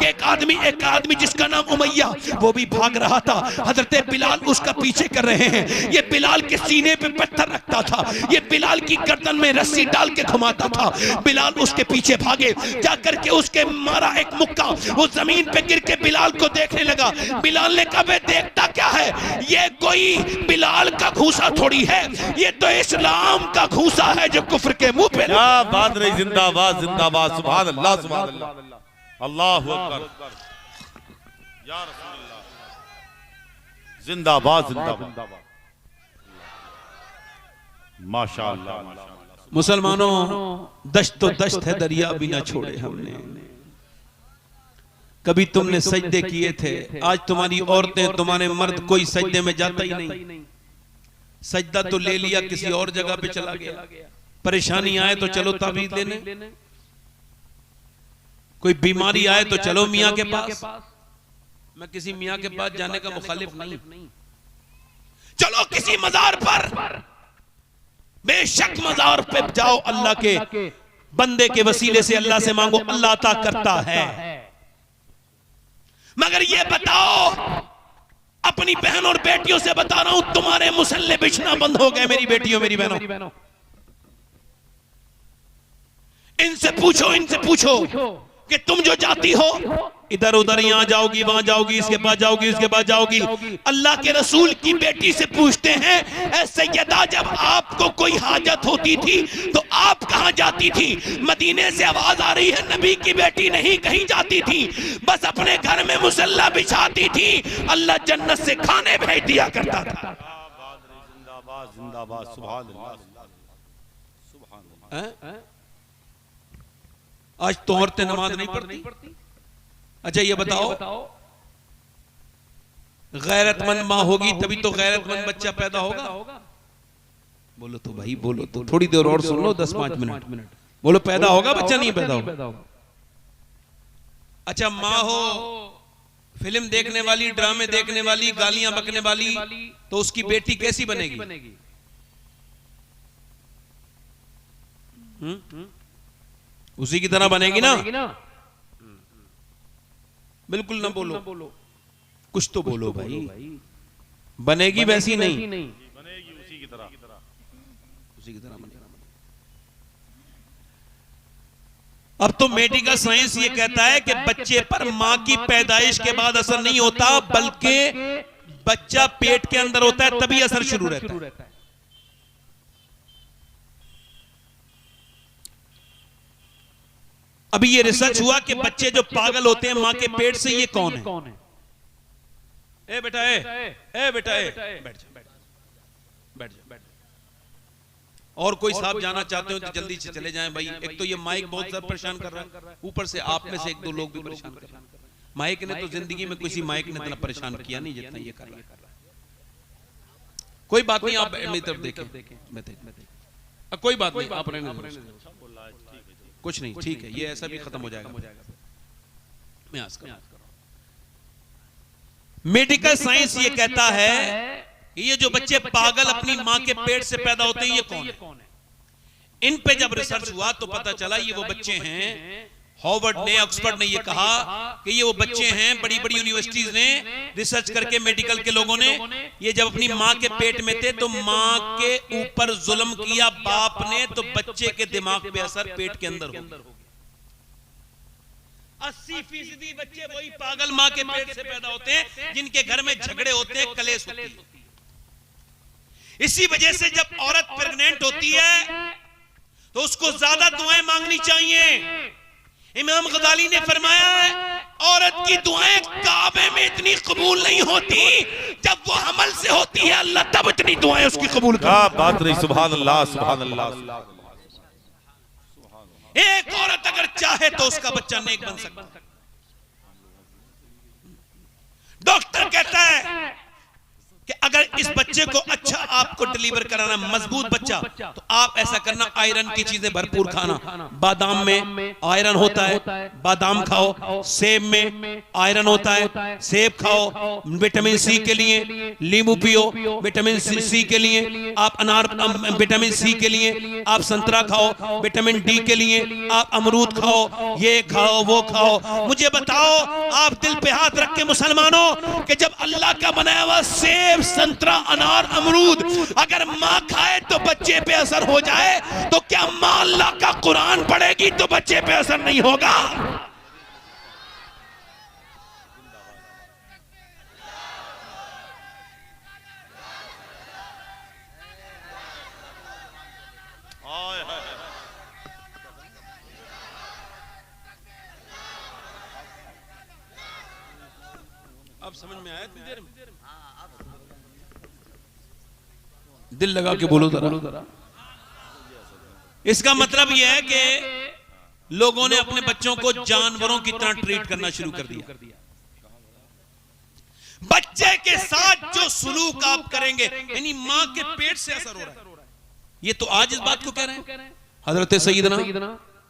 एक आदमी जिसका नाम उमैया, वो भी भाग रहा था। हजरत बिलाल उसका पीछे कर रहे हैं। ये बिलाल के सीने पे पत्थर रखता था, ये बिलाल की गर्दन में रस्सी डाल के घुमाता था। बिलाल उसके पीछे भागे, जाकर के उसके मारा एक मुक्का, वो जमीन पे गिर के बिलाल को देखने लगा। बिलाल ने कहा देखता क्या है, ये कोई बिलाल का घूसा थोड़ी है, ये तो इस्लाम का घूसा है जो कुफ्र के मुंह पे। क्या बात रही, जिंदाबाद जिंदाबाद, सुभान अल्लाह सुभान अल्लाह, अल्लाहु अकबर, या रसूल अल्लाह, जिंदाबाद जिंदाबाद, माशाअल्लाह माशाअल्लाह। मुसलमानों दश्त तो दश्त है, दरिया भी ना छोड़े हमने। कभी तुमने सजदे किए थे, आज तुम्हारी औरतें तुम्हारे मर्द कोई सजदे में जाता ही नहीं। सजदा तो ले लिया, किसी और जगह पे चला गया। परेशानी आए तो चलो ताबीज लेने, कोई बीमारी आए तो चलो मियाँ के पास। मैं किसी मियाँ के पास जाने का मुखालिफ नहीं। चलो किसी मजार पर, बेशक मजार पे जाओ, अल्लाह के बंदे के वसीले से अल्लाह से मांगो, अल्लाह अता करता है। मगर ये बताओ, अपनी बहन और बेटियों से बता रहा हूं, तुम्हारे मुसल्ले बिछना बंद हो गए मेरी बेटियों मेरी बहनों। इनसे पूछो कि तुम जो जाती हो इधर उधर, यहां जाओगी वहां जाओगी, इसके पास जाओगी उसके पास जाओगी। अल्लाह के रसूल की बेटी से पूछते हैं, ऐ सैयदा जब आपको कोई हाजत होती थी तो आप कहां जाती थी? मदीने से आवाज आ रही है, नबी की बेटी नहीं कहीं जाती थी, बस अपने घर में मुसल्ला बिछाती थी, अल्लाह जन्नत से खाने भेज दिया करता था। जिंदाबाद जिंदाबाद, सुभान अल्लाह सुभान अल्लाह। आज तो औरतें नमाज नहीं पढ़ती। अच्छा ये बताओ, गैरतमंद माँ होगी तभी तो गैरतमंद बच्चा पैदा होगा। बोलो तो भाई, बोलो तो, थोड़ी देर और सुन लो, 10-5 मिनट बोलो, पैदा होगा बच्चा नहीं पैदा होगा? अच्छा माँ हो, फिल्म देखने वाली, ड्रामे देखने वाली, गालियां बकने वाली, तो उसकी बेटी कैसी बनेगी? उसी की तरह बनेगी ना? बिल्कुल ना बोलो, कुछ तो बोलो भाई। बनेगी वैसी नहीं, बनेगी उसी की तरह बनेगी। अब तो मेडिकल साइंस ये कहता है कि बच्चे पर मां की पैदाइश के बाद असर नहीं होता, बल्कि बच्चा पेट के अंदर होता है तभी असर शुरू रहता है। अभी ये रिसर्च हुआ कि बच्चे जो पागल होते हैं मां के पेट से, ये कौन है? ए बेटा, ए बेटा, बैठ जा। और कोई साहब जाना चाहते हो तो जल्दी से चले जाएं भाई। एक तो ये माइक बहुत ज्यादा परेशान कर रहा है, ऊपर से आप में से एक दो लोग भी परेशान कर रहे हैं। माइक ने तो जिंदगी में किसी माइक ने इतना परेशान किया नहीं जितना ये कर रहा है। कोई बात नहीं, आप मेरी तरफ देखें। कोई बात नहीं, आप कुछ नहीं, ठीक है, ये ऐसा भी खत्म हो जाएगा। मैं आज कर मेडिकल साइंस ये कहता है कि ये जो बच्चे पागल अपनी मां के पेट से पैदा होते हैं, ये कौन है? इन पे जब रिसर्च हुआ तो पता चला ये वो बच्चे हैं। हार्वर्ड ने, ऑक्सफोर्ड ने ये कहा कि ये वो बच्चे हैं, बड़ी बड़ी यूनिवर्सिटीज ने रिसर्च करके, मेडिकल के लोगों ने, ये जब अपनी मां के पेट में थे तो मां के ऊपर जुल्म किया बाप ने, तो बच्चे के दिमाग पे असर पेट के अंदर हो गया। 80% बच्चे वही पागल मां के पेट से पैदा होते हैं जिनके घर में झगड़े होते हैं, कलेश होती है। इसी वजह से जब औरत प्रेग्नेंट होती है तो उसको ज्यादा दुआएं मांगनी चाहिए। इमाम गजाली ने फरमाया है, औरत की दुआएं काबे में इतनी कबूल नहीं होती, जब वो हमल से होती है अल्लाह तब इतनी दुआएं उसकी कबूल करता है। बात रही, सुभान अल्लाह, सुभान अल्लाह। एक औरत अगर चाहे तो उसका बच्चा नेक बन सकता है। डॉक्टर कहता है कि अगर इस बच्चे को अच्छा आपको डिलीवर कराना, मजबूत बच्चा, तो आप ऐसा करना, आयरन की चीजें भरपूर खाना। बादाम में आयरन होता है, बादाम खाओ। सेब में आयरन होता है, सेब खाओ। विटामिन सी के लिए नींबू पियो, विटामिन सी के लिए आप अनार, विटामिन सी के लिए आप संतरा खाओ, विटामिन डी के लिए आप अमरूद खाओ, ये खाओ, वो खाओ। मुझे बताओ, आप दिल पे हाथ रख के मुसलमानों, कि जब अल्लाह का बनाया हुआ सेब, संतरा, अनार, अमरूद अगर मां खाए तो बच्चे पे असर हो जाए, तो क्या मां अल्लाह का कुरान पढ़ेगी तो बच्चे पे असर नहीं होगा? अब समझ में आया इतनी देर में? दिल लगा के बोलो जरा। इसका मतलब यह है कि लोगों ने अपने बच्चों को जानवरों की तरह ट्रीट करना शुरू कर दिया। बच्चे के साथ जो सुलूक आप करेंगे, यानी मां के पेट से असर हो रहा है। ये तो आज इस बात को कह रहे हैं। हजरत सईदना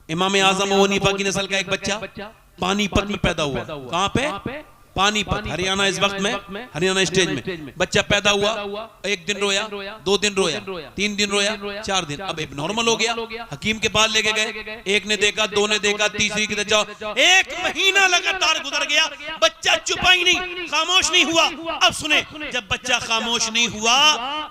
इमाम आजम अबू हनीफा की नस्ल का एक बच्चा पानीपत में पैदा हुआ। कहां पे? पानीपत, हरियाणा। इस वक्त में हरियाणा स्टेज में बच्चा पैदा हुआ। एक दिन रोया, 2 दिन रोया, 3 दिन रोया, 4 दिन, अब एक नॉर्मल हो गया। हकीम के पास लेके गए, एक ने देखा, 2 ने देखा, तीसरी की जाओ। 1 महीना लगातार गुजर गया, बच्चा चुपा ही नहीं, खामोश नहीं हुआ। अब सुने, जब बच्चा खामोश नहीं हुआ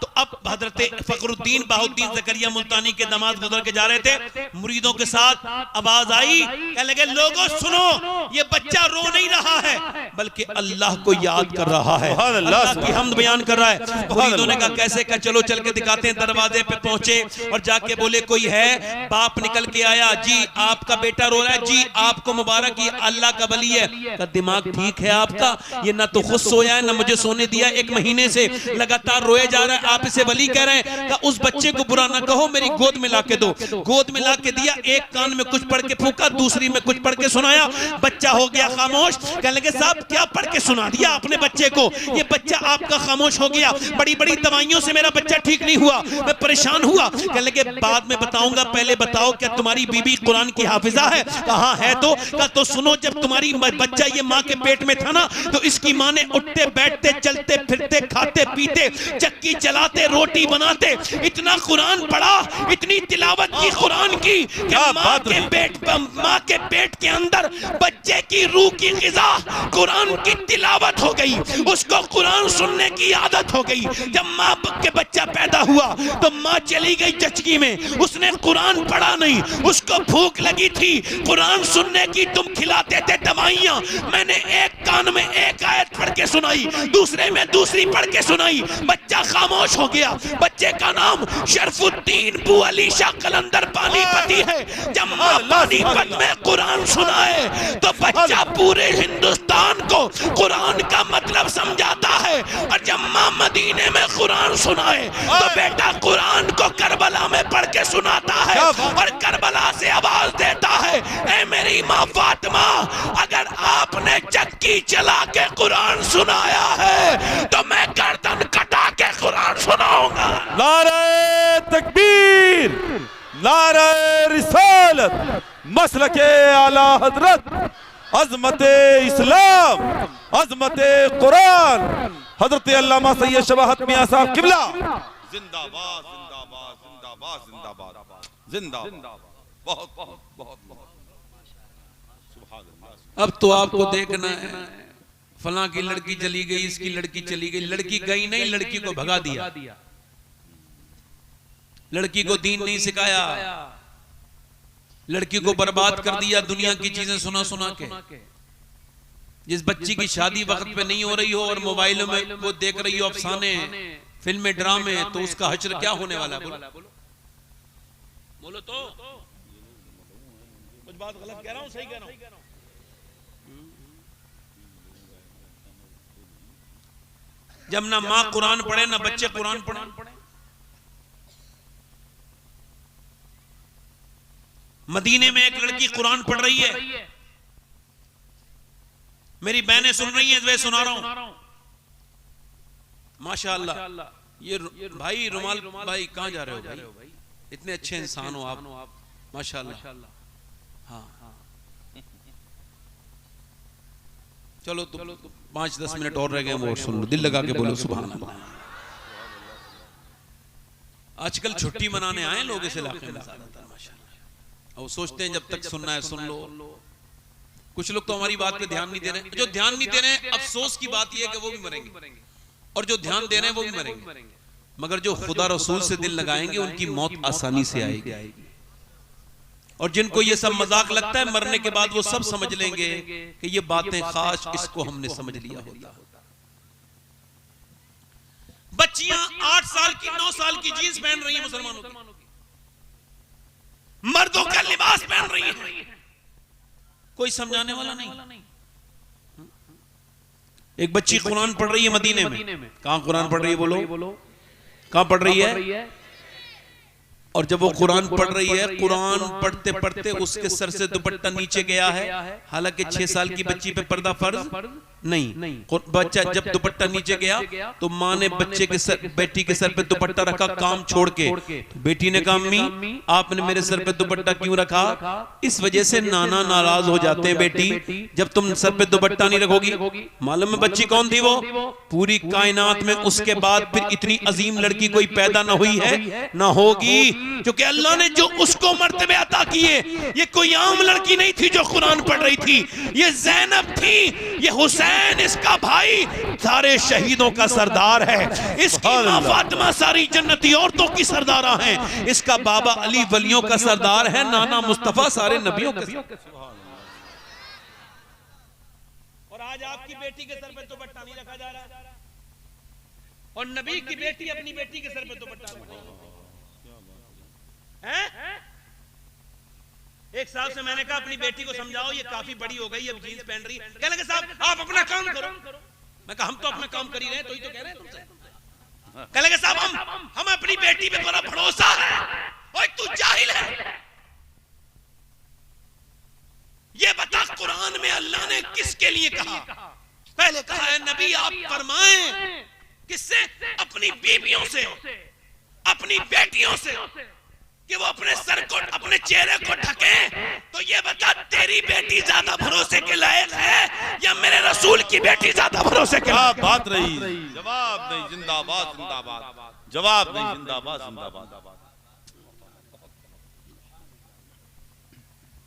तो अब हजरत फखरुद्दीन बाहुद्दीन ज़करिया मुल्तानी के दामाद गुजर के जा रहे थे, मुरीदों के साथ आवाज आई, कहने लगे, लोगों सुनो, ये बच्चा रो नहीं रहा है बल्कि अल्लाह को याद कर रहा है, अल्लाह की हमद बयान कर रहा है। मुरीदों ने कहा, कैसे? का चलो चल के दिखाते हैं। दरवाजे पे पहुंचे और जाके बोले, कोई है? बाप निकल के आया, जी आपका बेटा रो रहा है, जी आपको मुबारक, ये अल्लाह का वली है। का दिमाग ठीक है आपका? ये ना तो खुद सोया है ना मुझे सोने दिया, 1 महीने से लगातार रोए जा रहा है, आप इसे वली कह रहे हैं। का उस बच्चे को बुरा ना कहो, मेरी गोद में ला के दो। गोद में ला के दिया, एक कान में कुछ पढ़ के फूका, दूसरी में कुछ पढ़ के सुनाया, बच्चा हो गया खामोश। कहने लगे, साहब क्या पढ़ के सुना दिया आपने बच्चे को? ये बच्चा आपका खामोश हो गया, बड़ी बड़ी दवाइयों से मेरा बच्चा ठीक नहीं हुआ, मैं परेशान हुआ। कहने लगे, बाद में बताऊंगा, पहले बताओ क्या तुम्हारी बीबी कुरान की हाफिजा है? कहा है। तो सुनो, जब तुम्हारी बच्चा ये माँ के पेट में था ना, तो इसकी माँ ने उठते बैठते चलते फिरते खाते पीते चक्की चला चलाते, रोटी बनाते, इतना कुरान पढ़ा, इतनी तिलावत की कुरान की कि माँ के पेट के अंदर बच्चे की रूह की ग़िज़ा कुरान की तिलावत हो गई, उसको कुरान सुनने की आदत हो गई। जब माँ के बच्चा पैदा हुआ तो माँ चली गई चचकी में, उसने कुरान पढ़ा नहीं, उसको भूख लगी थी कुरान सुनने की, तुम खिलाते थे दवाइयाँ, मैंने एक कान में एक आयत पढ़ के सुनाई, दूसरे में दूसरी पढ़ के सुनाई, बच्चा खामोश हो गया। बच्चे का नाम शरफुद्दीन बू अली शाह कलंदर पानीपती है। जब माँ पानीपत में कुरान सुनाए तो बच्चा पूरे हिंदुस्तान को कुरान का मतलब समझाता है, और जब माँ मदीने में कुरान सुनाए तो बेटा कुरान को करबला में पढ़ के सुनाता है और करबला से आवाज देता है, ऐ मेरी माँ फातिमा, अगर आपने चक्की चला के कुरान सुनाया है तो मैं गर्दन कटा के कुरान सुनाऊंगा। नारे तकबीर, नारे रिसालत, मसलके आला हजरत, अजमते इस्लाम, अजमते कुरान, हजरत अल्लामा सैयद शबाहत मियां साहब किबला जिंदाबाद, जिंदाबाद, जिंदाबाद, जिंदाबाद, जिंदाबाद। बहुत बहुत बहुत बहुत सुभान अल्लाह। अब तो आपको देखना है, फलां की लड़की चली गई, इसकी लड़की चली गई, लड़की गई नहीं, लड़की को भगा दिया, लड़की को दीन नहीं सिखाया, लड़की को बर्बाद कर दिया दुनिया की चीजें सुना सुना के। जिस बच्ची की शादी वक्त पे नहीं हो रही हो और मोबाइलों में वो देख रही हो अफसाने, फिल्में, ड्रामे, तो उसका हश्र क्या होने वाला है? बोलो तो कुछ बात गलत कह रहा हूं, सही कह रहा हूं? जब ना माँ कुरान पढ़े ना बच्चे कुरान पढ़े। मदीने में एक लड़की कुरान पढ़ रही है, मेरी बहनें सुन रही हैं, वे सुना रहा हूं। माशाअल्लाह, ये भाई रुमाल भाई कहां जा रहे हो भाई? इतने अच्छे इंसान हो आप, माशाअल्लाह। हाँ, चलो तो 5-10 मिनट और रह गए, वो सुन लो, दिल लगा के बोलो सुभान अल्लाह। आजकल छुट्टी मनाने आए लोग इस इलाके में माशाअल्लाह, और सोचते हैं जब तक सुनना है सुन लो। कुछ लोग तो हमारी बात पे ध्यान नहीं दे रहे। जो ध्यान नहीं दे रहे, अफसोस की बात यह है कि वो भी मरेंगे, और जो ध्यान दे रहे हैं वो भी मरेंगे, मगर जो खुदा रसूल से दिल लगाएंगे उनकी मौत आसानी से आएगी। और जिनको ये सब मजाक लगता है, मरने के बाद वो सब समझ लेंगे कि ये बातें खास इसको हमने समझ लिया होता। बच्चियां 8 साल की 9 साल की जीन्स पहन रही हैं मुसलमानों की, मर्दों का लिबास पहन रही हैं, कोई समझाने वाला नहीं। एक बच्ची कुरान पढ़ रही है मदीने में। कहां कुरान पढ़ रही है? बोलो कहां पढ़ रही है? और जब वो कुरान पढ़ रही है, कुरान पढ़ते पढ़ते उसके सर से दुपट्टा नीचे गया है। हालांकि 6 साल की बच्ची पे पर्दा फर्ज नहीं। बच्चा जब दुपट्टा नीचे गया तो माँ ने बच्चे के सर, बेटी के सर पे दुपट्टा रखा काम छोड़ के। तो बेटी ने कहा, अम्मी आपने मेरे सर पे दुपट्टा क्यों रखा? इस वजह से नाना नाराज हो जाते हैं बेटी, जब तुम सर पे दुपट्टा नहीं रखोगी। मालूम है बच्ची कौन थी? वो पूरी कायनात में उसके बाद फिर इतनी अजीम लड़की कोई पैदा ना हुई है ना होगी, क्योंकि अल्लाह ने जो उसको मर्तबे अता किए। ये कोई आम लड़की नहीं थी जो कुरान पढ़ रही थी, ये ज़ैनब थी, ये हुसैन इसका भाई सारे शहीदों का सरदार है, इसकी मां फातिमा सारी जन्नती औरतों की सरदारा है, इसका बाबा अली वलियों का सरदार है, नाना मुस्तफा सारे नबियों का। और आज आपकी बेटी के सर पे दुपट्टा नहीं रखा जा रहा, और नबी की बेटी अपनी बेटी के सर पे दुपट्टा है। एक साल से मैंने कहा अपनी बेटी को समझाओ, ये काफी बड़ी हो गई, अब जीन्स पहन रही है। कहने लगे साहब आप अपना काम करो। मैं कहा हम तो अपना काम कर ही रहे हैं, तो ही तो कह रहे हैं तुमसे। कहने लगे साहब हम अपनी बेटी पे बड़ा भरोसा है। ओए तू जाहिल है, ये बता कुरान में अल्लाह ने किसके लिए कहा? पहले कहा है नबी आप फरमाएं, किससे? अपनी बीवियों से, अपनी बेटियों से, कि वो अपने सर को, अपने चेहरे को ढके। तो ये बता तेरी बेटी ज्यादा भरोसे के लायक है या मेरे रसूल की बेटी ज्यादा भरोसे के लायक? बात रही, जवाब नहीं। जिंदाबाद जिंदाबाद। जवाब नहीं, जिंदाबाद जिंदाबाद।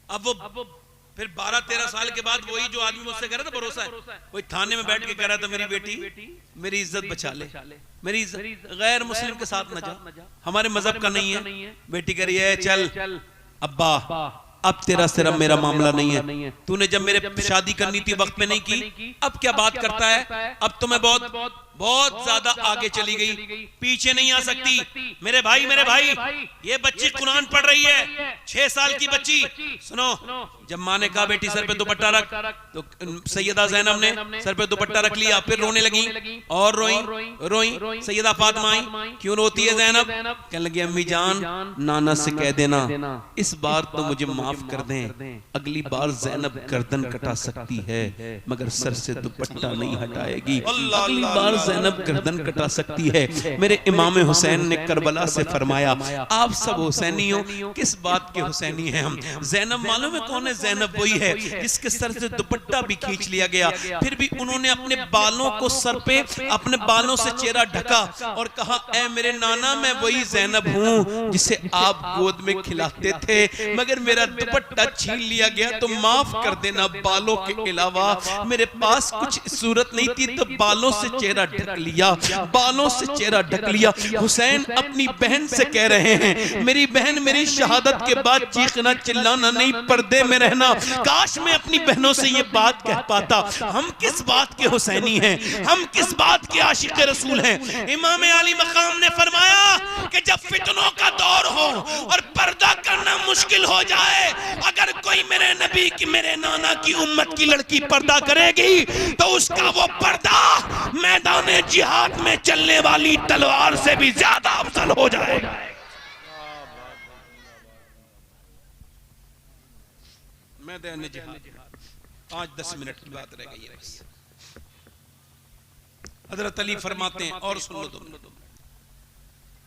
अब वो फिर 12-13 साल के बाद वही जो आदमी मुझसे कह रहा था भरोसा है, वही थाने में बैठ के कह रहा था मेरी बेटी मेरी इज्जत बचा ले, मेरी इज्जत, गैर मुस्लिम के साथ न जा, हमारे मजहब का नहीं है। बेटी कह रही है चल अब्बा अब तेरा सिर्फ मेरा मामला नहीं है, तूने जब मेरे शादी करनी थी वक्त पे नहीं की, अब क्या बात करता है, अब तो मैं बहुत ज्यादा आगे चली गई, पीछे नहीं आ सकती। मेरे भाई ये बच्ची कुरान पढ़ रही है, 6 साल की बच्ची। सुनो, जब माँ ने कहा बेटी सर पे दुपट्टा रख, तो सैयदा ज़ैनब ने सर पे दुपट्टा रख लिया, फिर रोने लगी और रोई। सैयदा फातिमा आई, क्यों रोती है ज़ैनब? कहने लगी अम्मी जान नाना से कह देना इस बार तो मुझे माफ कर दें, अगली बार ज़ैनब गर्दन कटा सकती है मगर सर से दुपट्टा नहीं हटाएगी, अगली बार ज़ैनब गर्दन कटा सकती है। मेरे इमाम हुसैन ने करबला से फरमाया आप सब हुसैनी हो, किस बात के हुसैनी हैं हम? ज़ैनब मालूम है कौन है? ज़ैनब वही है जिसके सर से दुपट्टा भी खींच लिया गया, फिर भी उन्होंने अपने बालों को सर पे अपने बालों से चेहरा ढका और कहा ऐ मेरे नाना मैं वही ज़ैनब हूँ जिसे आप गोद में खिलाते थे, मगर मेरा दुपट्टा छीन लिया गया तो माफ कर देना, बालों के अलावा मेरे पास कुछ सूरत नहीं थी तो बालों से चेहरा ढक लिया, बालों से चेहरा ढक लिया। हुसैन अपनी बहन से कह रहे हैं मेरी बहन मेरी शहादत के बाद चीखना चिल्लाना नहीं, पर्दे में रहना। काश मैं अपनी बहनों से ये बात कह पाता। हम किस बात के हुसैनी हैं, हम किस बात के आशिक रसूल हैं? इमाम अली मकाम ने फरमाया कि जब फितनों का दौर हो और पर्दा करना मुश्किल हो जाए, अगर कोई मेरे नबी की मेरे नाना की उम्मत की लड़की पर्दा करेगी तो उसका वो पर्दा मैदान जिहाद में चलने वाली तलवार से भी ज्यादा अफजल हो जाएगा। मैदान जिहाद 5-10 मिनट की बात रह गई है बस। हजरत अली फरमाते हैं और सुन लो तुम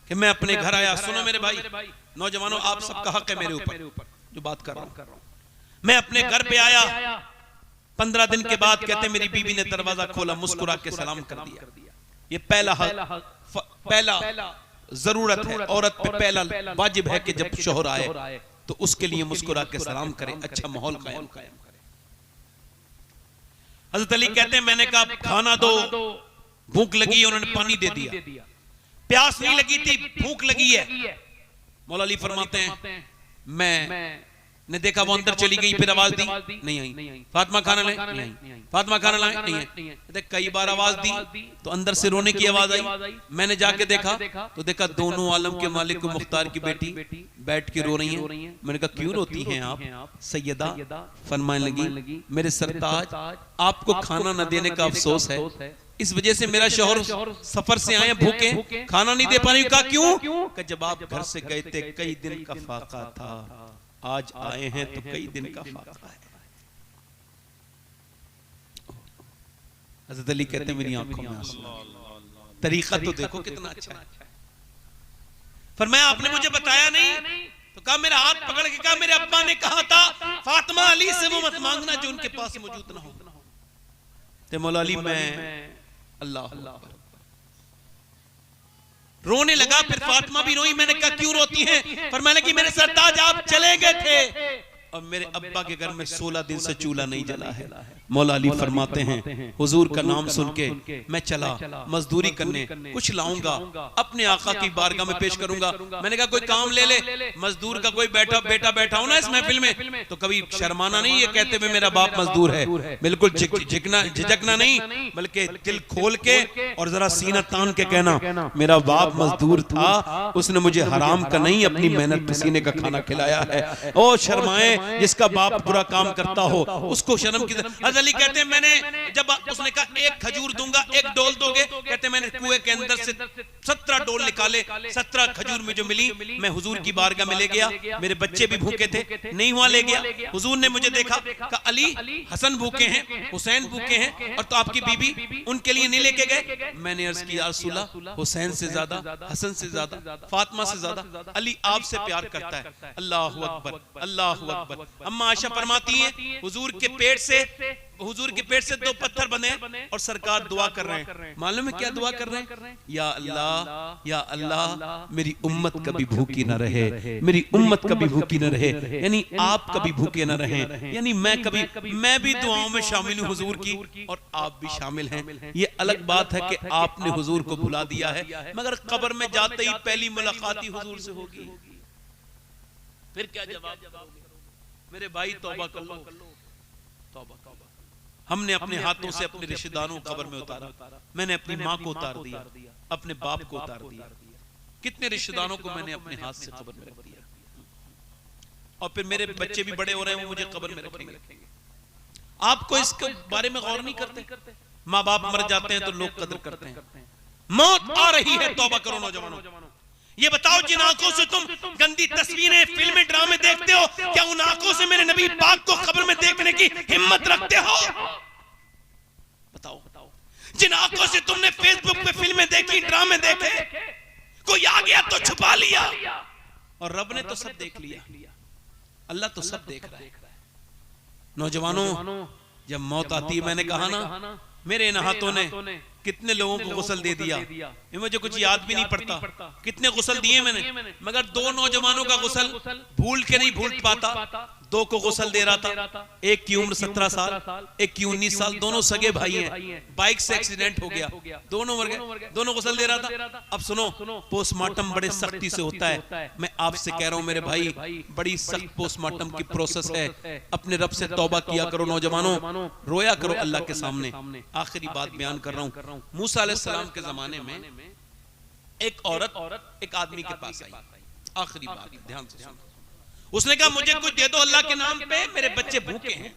कि मैं अपने घर आया। सुनो मेरे भाई नौजवानों, आप सबका हक है मेरे ऊपर जो बात कर रहा हूं। मैं अपने घर पे आया, 15 दिन के बाद कहते मेरी बीवी ने दरवाजा खोला, मुस्कुरा के सलाम कर दिया। ये पहला जरूरत है, औरत पे पहला वाजिब है कि जब शोहर आए तो उसके लिए मुस्कुरा के सलाम करे, अच्छा माहौल कायम करे। हज़रत अली कहते हैं मैंने कहा खाना दो, भूख लगी, उन्होंने पानी दे दिया। प्यास नहीं लगी थी, भूख लगी है। मौला अली फरमाते हैं मैं ने देखा वो अंदर चली गई, फिर आवाज दी नहीं आई, फातिमा खाना लाए नहीं आई, फातिमा खाना लाए नहीं आई। कई बार आवाज दी तो अंदर से रोने की आवाज आई। मैंने जाके देखा तो देखा दोनों आलम के मालिक को मुख्तार की बेटी बैठ के रो रही है। मैंने कहा क्यों रोती हैं आप सैयदा? फरमाने लगी मेरे सरताज आपको खाना न देने का अफसोस है, इस वजह से मेरा शौहर सफर से आए भूखे, खाना नहीं दे पा रही। कहा क्यों? कि जब आप घर से गए थे कई दिन का फाका था, आज आए हैं तो कई दिन का फाका है। हज़रत अली कहते मेरी आंखों में आंसू। तरीका तो देखो कितना अच्छा है। फरमाया आपने मुझे बताया नहीं? तो कहा मेरा हाथ पकड़ के कहा मेरे अब्बा ने कहा था फातिमा अली से वो मत मांगना जो उनके पास मौजूद ना हो। ते मौला अली मैं अल्लाह रोने लगा, फिर फातिमा भी रोई। मैंने कहा क्यों रोती हैं? फरमाने लगी मेरे सरताज आप चले गए थे और मेरे अब्बा के घर में 16 दिन से चूल्हा नहीं जला है। मौला अली फरमाते हैं हुजूर का नाम सुन के मैं चला मजदूरी करने, कुछ लाऊंगा अपने आका की बारगाह में पेश करूंगा। मैंने कहा कोई काम ले ले, मजदूर का कोई बेटा बैठा हो ना इस महफिल में तो कभी शर्माना नहीं, ये कहते हुए मेरा बाप मजदूर है, बिल्कुल झिझकना नहीं, बल्कि दिल खोल के और जरा सीना तान के कहना मेरा बाप मजदूर था, उसने मुझे हराम का नहीं अपनी मेहनत पसीने का खाना खिलाया है। ओ शर्माए जिसका बाप बुरा काम करता हो उसको शर्म की। अली कहते हैं मैंने जब उसने कहा एक खजूर दूंगा, एक डोल दोगे? कहते मैंने कुएं के अंदर से 17 डोल निकाले, 17 खजूर में जो मिली मैं हुजूर की बारगाह में ले गया। मेरे बच्चे भी भूखे थे, नहीं हुआ ले गया। हुजूर ने मुझे देखा, कहा अली हसन भूखे हैं, हुसैन भूखे हैं और तो आपकी बीबी उनके लिए नहीं लेके गए? मैंने अर्ज किया या रसूलल्लाह हुसैन से ज्यादा, हसन से ज्यादा, फातिमा से ज्यादा अली आपसे प्यार करता है। अल्लाहु अकबर, अल्लाहु अकबर। अकबर। अम्मा आयशा फरमाती हैं हुजूर के पेट से 2 पत्थर बने और सरकार दुआ कर रहे हैं। मालूम है क्या दुआ कर रहे हैं? या अल्लाह मेरी उम्मत कभी भूखी न रहे, मेरी उम्मत कभी भूखी न रहे, यानी आप कभी भूखे न रहे, यानी मैं भी दुआओं में शामिल हूँ हुजूर की और आप भी शामिल हैं। ये अलग बात है कि आपने हुजूर को बुला दिया है, मगर कब्र में जाते ही पहली मुलाकात ही हुजूर से होगी। फिर क्या जवाब दोगे? मेरे भाई तौबा कर लो, तौबा। हमने अपने हाथों से अपने रिश्तेदारों को कब्र में उतारा। मैंने अपनी माँ को उतार दिया, अपने बाप को उतार दिया, कितने रिश्तेदारों को मैंने अपने हाथ से कब्र में रख दिया। और फिर मेरे बच्चे भी बड़े हो रहे हैं, वो मुझे कब्र में रखेंगे। आपको इसके बारे में गौर नहीं करते? माँ बाप मर जाते हैं तो लोग कदर करते हैं। मौत आ रही है, तौबा करो नौजवानों। ये बताओ जिन आंखों से तुम गंदी तस्वीरें, फिल्में, ड्रामे देखते हो, क्या उन आंखों से मेरे नबी पाक को कब्र में देखने की हिम्मत रखते हो? बताओ। जिन आंखों से तुमने फेसबुक पे फिल्में देखी, ड्रामे देखे, कोई आ गया तो छुपा लिया, और रब ने तो सब देख लिया। अल्लाह तो सब देख रहा है। नौजवानों, जब मौत आती है, मैंने कहा ना, मेरे इन हाथों ने कितने लोगों को गुस्ल दे दिया, मुझे कुछ याद भी नहीं पड़ता कितने गुस्ल दिए मैंने, मगर 2 नौजवानों का गुस्ल भूल के नहीं भूल पाता। 2 को गुस्ल दे रहा था, एक की उम्र 17 साल, एक की 19 साल, दोनों सगे भाई हैं। बाइक से एक्सीडेंट हो गया, दोनों मर गए, दोनों गुस्ल दे रहा था। अब सुनो, पोस्टमार्टम बड़े सख्ती से होता है। मैं आपसे कह रहा हूं मेरे भाई, बड़ी सख्त पोस्टमार्टम की प्रोसेस है। अपने रब से तौबा किया करो नौजवानों, रोया करो अल्लाह के सामने। आखिरी बात बयान कर रहा हूं। मूसा अलैहिस्सलाम के जमाने में एक औरत एक आदमी के पास आई। आखिरी बात ध्यान से सुनो। उसने कहा मुझे कुछ दे दो अल्लाह के नाम पे, मेरे बच्चे भूखे हैं।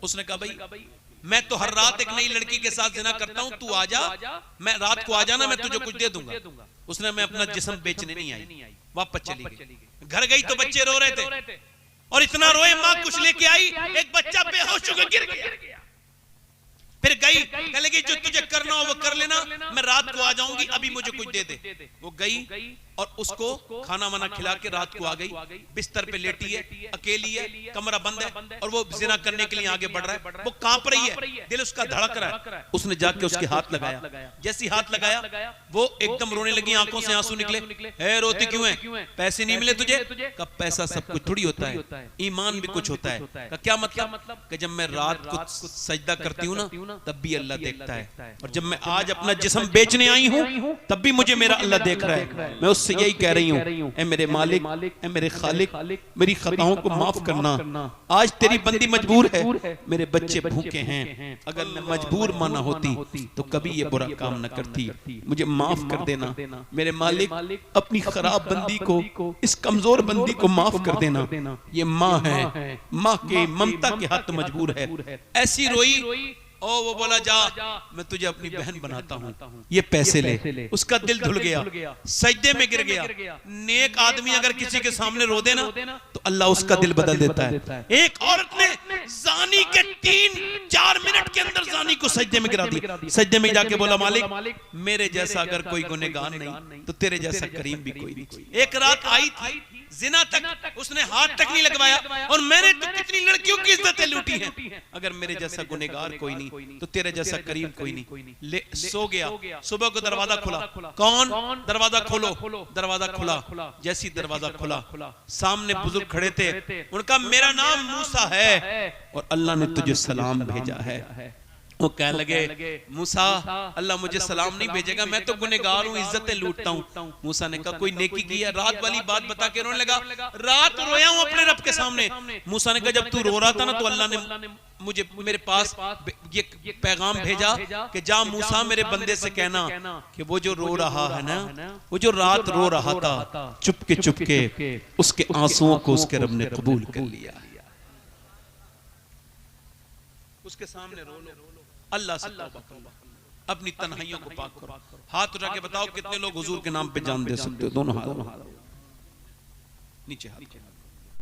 उसने कहा भाई मैं तो हर रात एक नई लड़की के साथ जिना करता हूं, तू आजा, मैं रात को आ जाना, मैं तुझे कुछ दे दूंगा। उसने मैं अपना जिस्म बेचने नहीं आई, वापस चली गई। घर गई तो बच्चे रो रहे थे, और इतना रोए, माँ कुछ लेके आई, एक बच्चा बेहोश होकर गिर गया। फिर गई, कह लगी जो तुझे करना हो वो कर लेना, मैं रात को आ जाऊंगी, अभी मुझे कुछ दे दे। वो गई और उसको खाना वाना खिला के रात को आ गई। बिस्तर पे लेटी है, अकेली है, कमरा बंद है, और वो जिना करने के लिए आगे बढ़ रहा है। वो कांप रही है, दिल उसका धड़क रहा है। उसने जाके उसके हाथ लगाया, जैसी हाथ लगाया वो एकदम रोने लगी, आंखों से आंसू निकले। है रोती क्यों है? पैसे नहीं मिले तुझे? कब पैसा सब कुछ थोड़ी होता है, ईमान भी कुछ होता है। क्या मतलब? कि जब मैं रात को सजदा करती हूँ ना, तब भी अल्लाह देखता है, और जब मैं आज अपना जिस्म बेचने आई हूँ, तब भी मुझे मेरा अल्लाह देख रहा है। मैं उससे यही कह रही हूँ, ऐ मेरे मालिक, ऐ मेरे खालिक, मेरी खताओं को माफ करना। आज तेरी बंदी मजबूर है, मेरे बच्चे भूखे हैं। अगर मैं मजबूर माना होती तो कभी ये बुरा काम न करती। मुझे माफ कर देना मेरे मालिक, अपनी खराब बंदी को, इस कमजोर बंदी को माफ कर देना। ये माँ है, माँ के ममता के हाथ मजबूर है। ऐसी रोई, ओ वो बोला जा मैं तुझे अपनी बहन बनाता हूँ, ये पैसे ले। उसका दिल धुल गया, सजदे में गिर गया। नेक आदमी अगर किसी के सामने रो देना तो अल्लाह उसका दिल बदल देता है। एक औरत ने जानी के 3-4 मिनट के अंदर जानी को सजदे में गिरा दिया। सजदे में जाके बोला मालिक मेरे जैसा अगर कोई गुनहगार नहीं तो तेरे जैसा करीम भी कोई नहीं। एक रात आई थी, जिना तक उसने हाथ तक नहीं लगवाया, और मैंने तो कितनी लड़कियों की इज्जतें लूटी हैं। अगर मेरे जैसा गुनहगार कोई नहीं तो तेरे जैसा करीम कोई नहीं। ले सो गया। सुबह को दरवाजा खुला, कौन? दरवाजा खोलो। दरवाजा खुला, जैसी दरवाजा खुला सामने बुजुर्ग खड़े थे। उनका मेरा नाम मूसा है और अल्लाह ने तुझे सलाम भेजा है। वो कह लगे मूसा अल्लाह मुझे सलाम नहीं भेजेगा, मैं तो गुनहगार हूँ, इज्जतें लूटता हूँ। मूसा ने कहा कोई नेकी की है? रात वाली बात बता के रोने लगा। रात रोया हूँ अपने रब के सामने। मूसा ने कहा जब तू रो रहा था ना तो अल्लाह ने मुझे मेरे पास ये पैगाम भेजा कि जा मूसा मेरे बंदे से कहना कि वो जो रो रहा है ना, वो जो रात रो रहा था चुपके उसके आंसुओं को उसके रब ने कबूल कर लिया। उसके सामने रो लो, अल्लाह से तौबा करो, अपनी तन्हाइयों को पाक करो। हाथ उठा के बताओ कितने लोग हुजूर के नाम पे जान दे सकते हो? दोनों हाथ नीचे हाथ।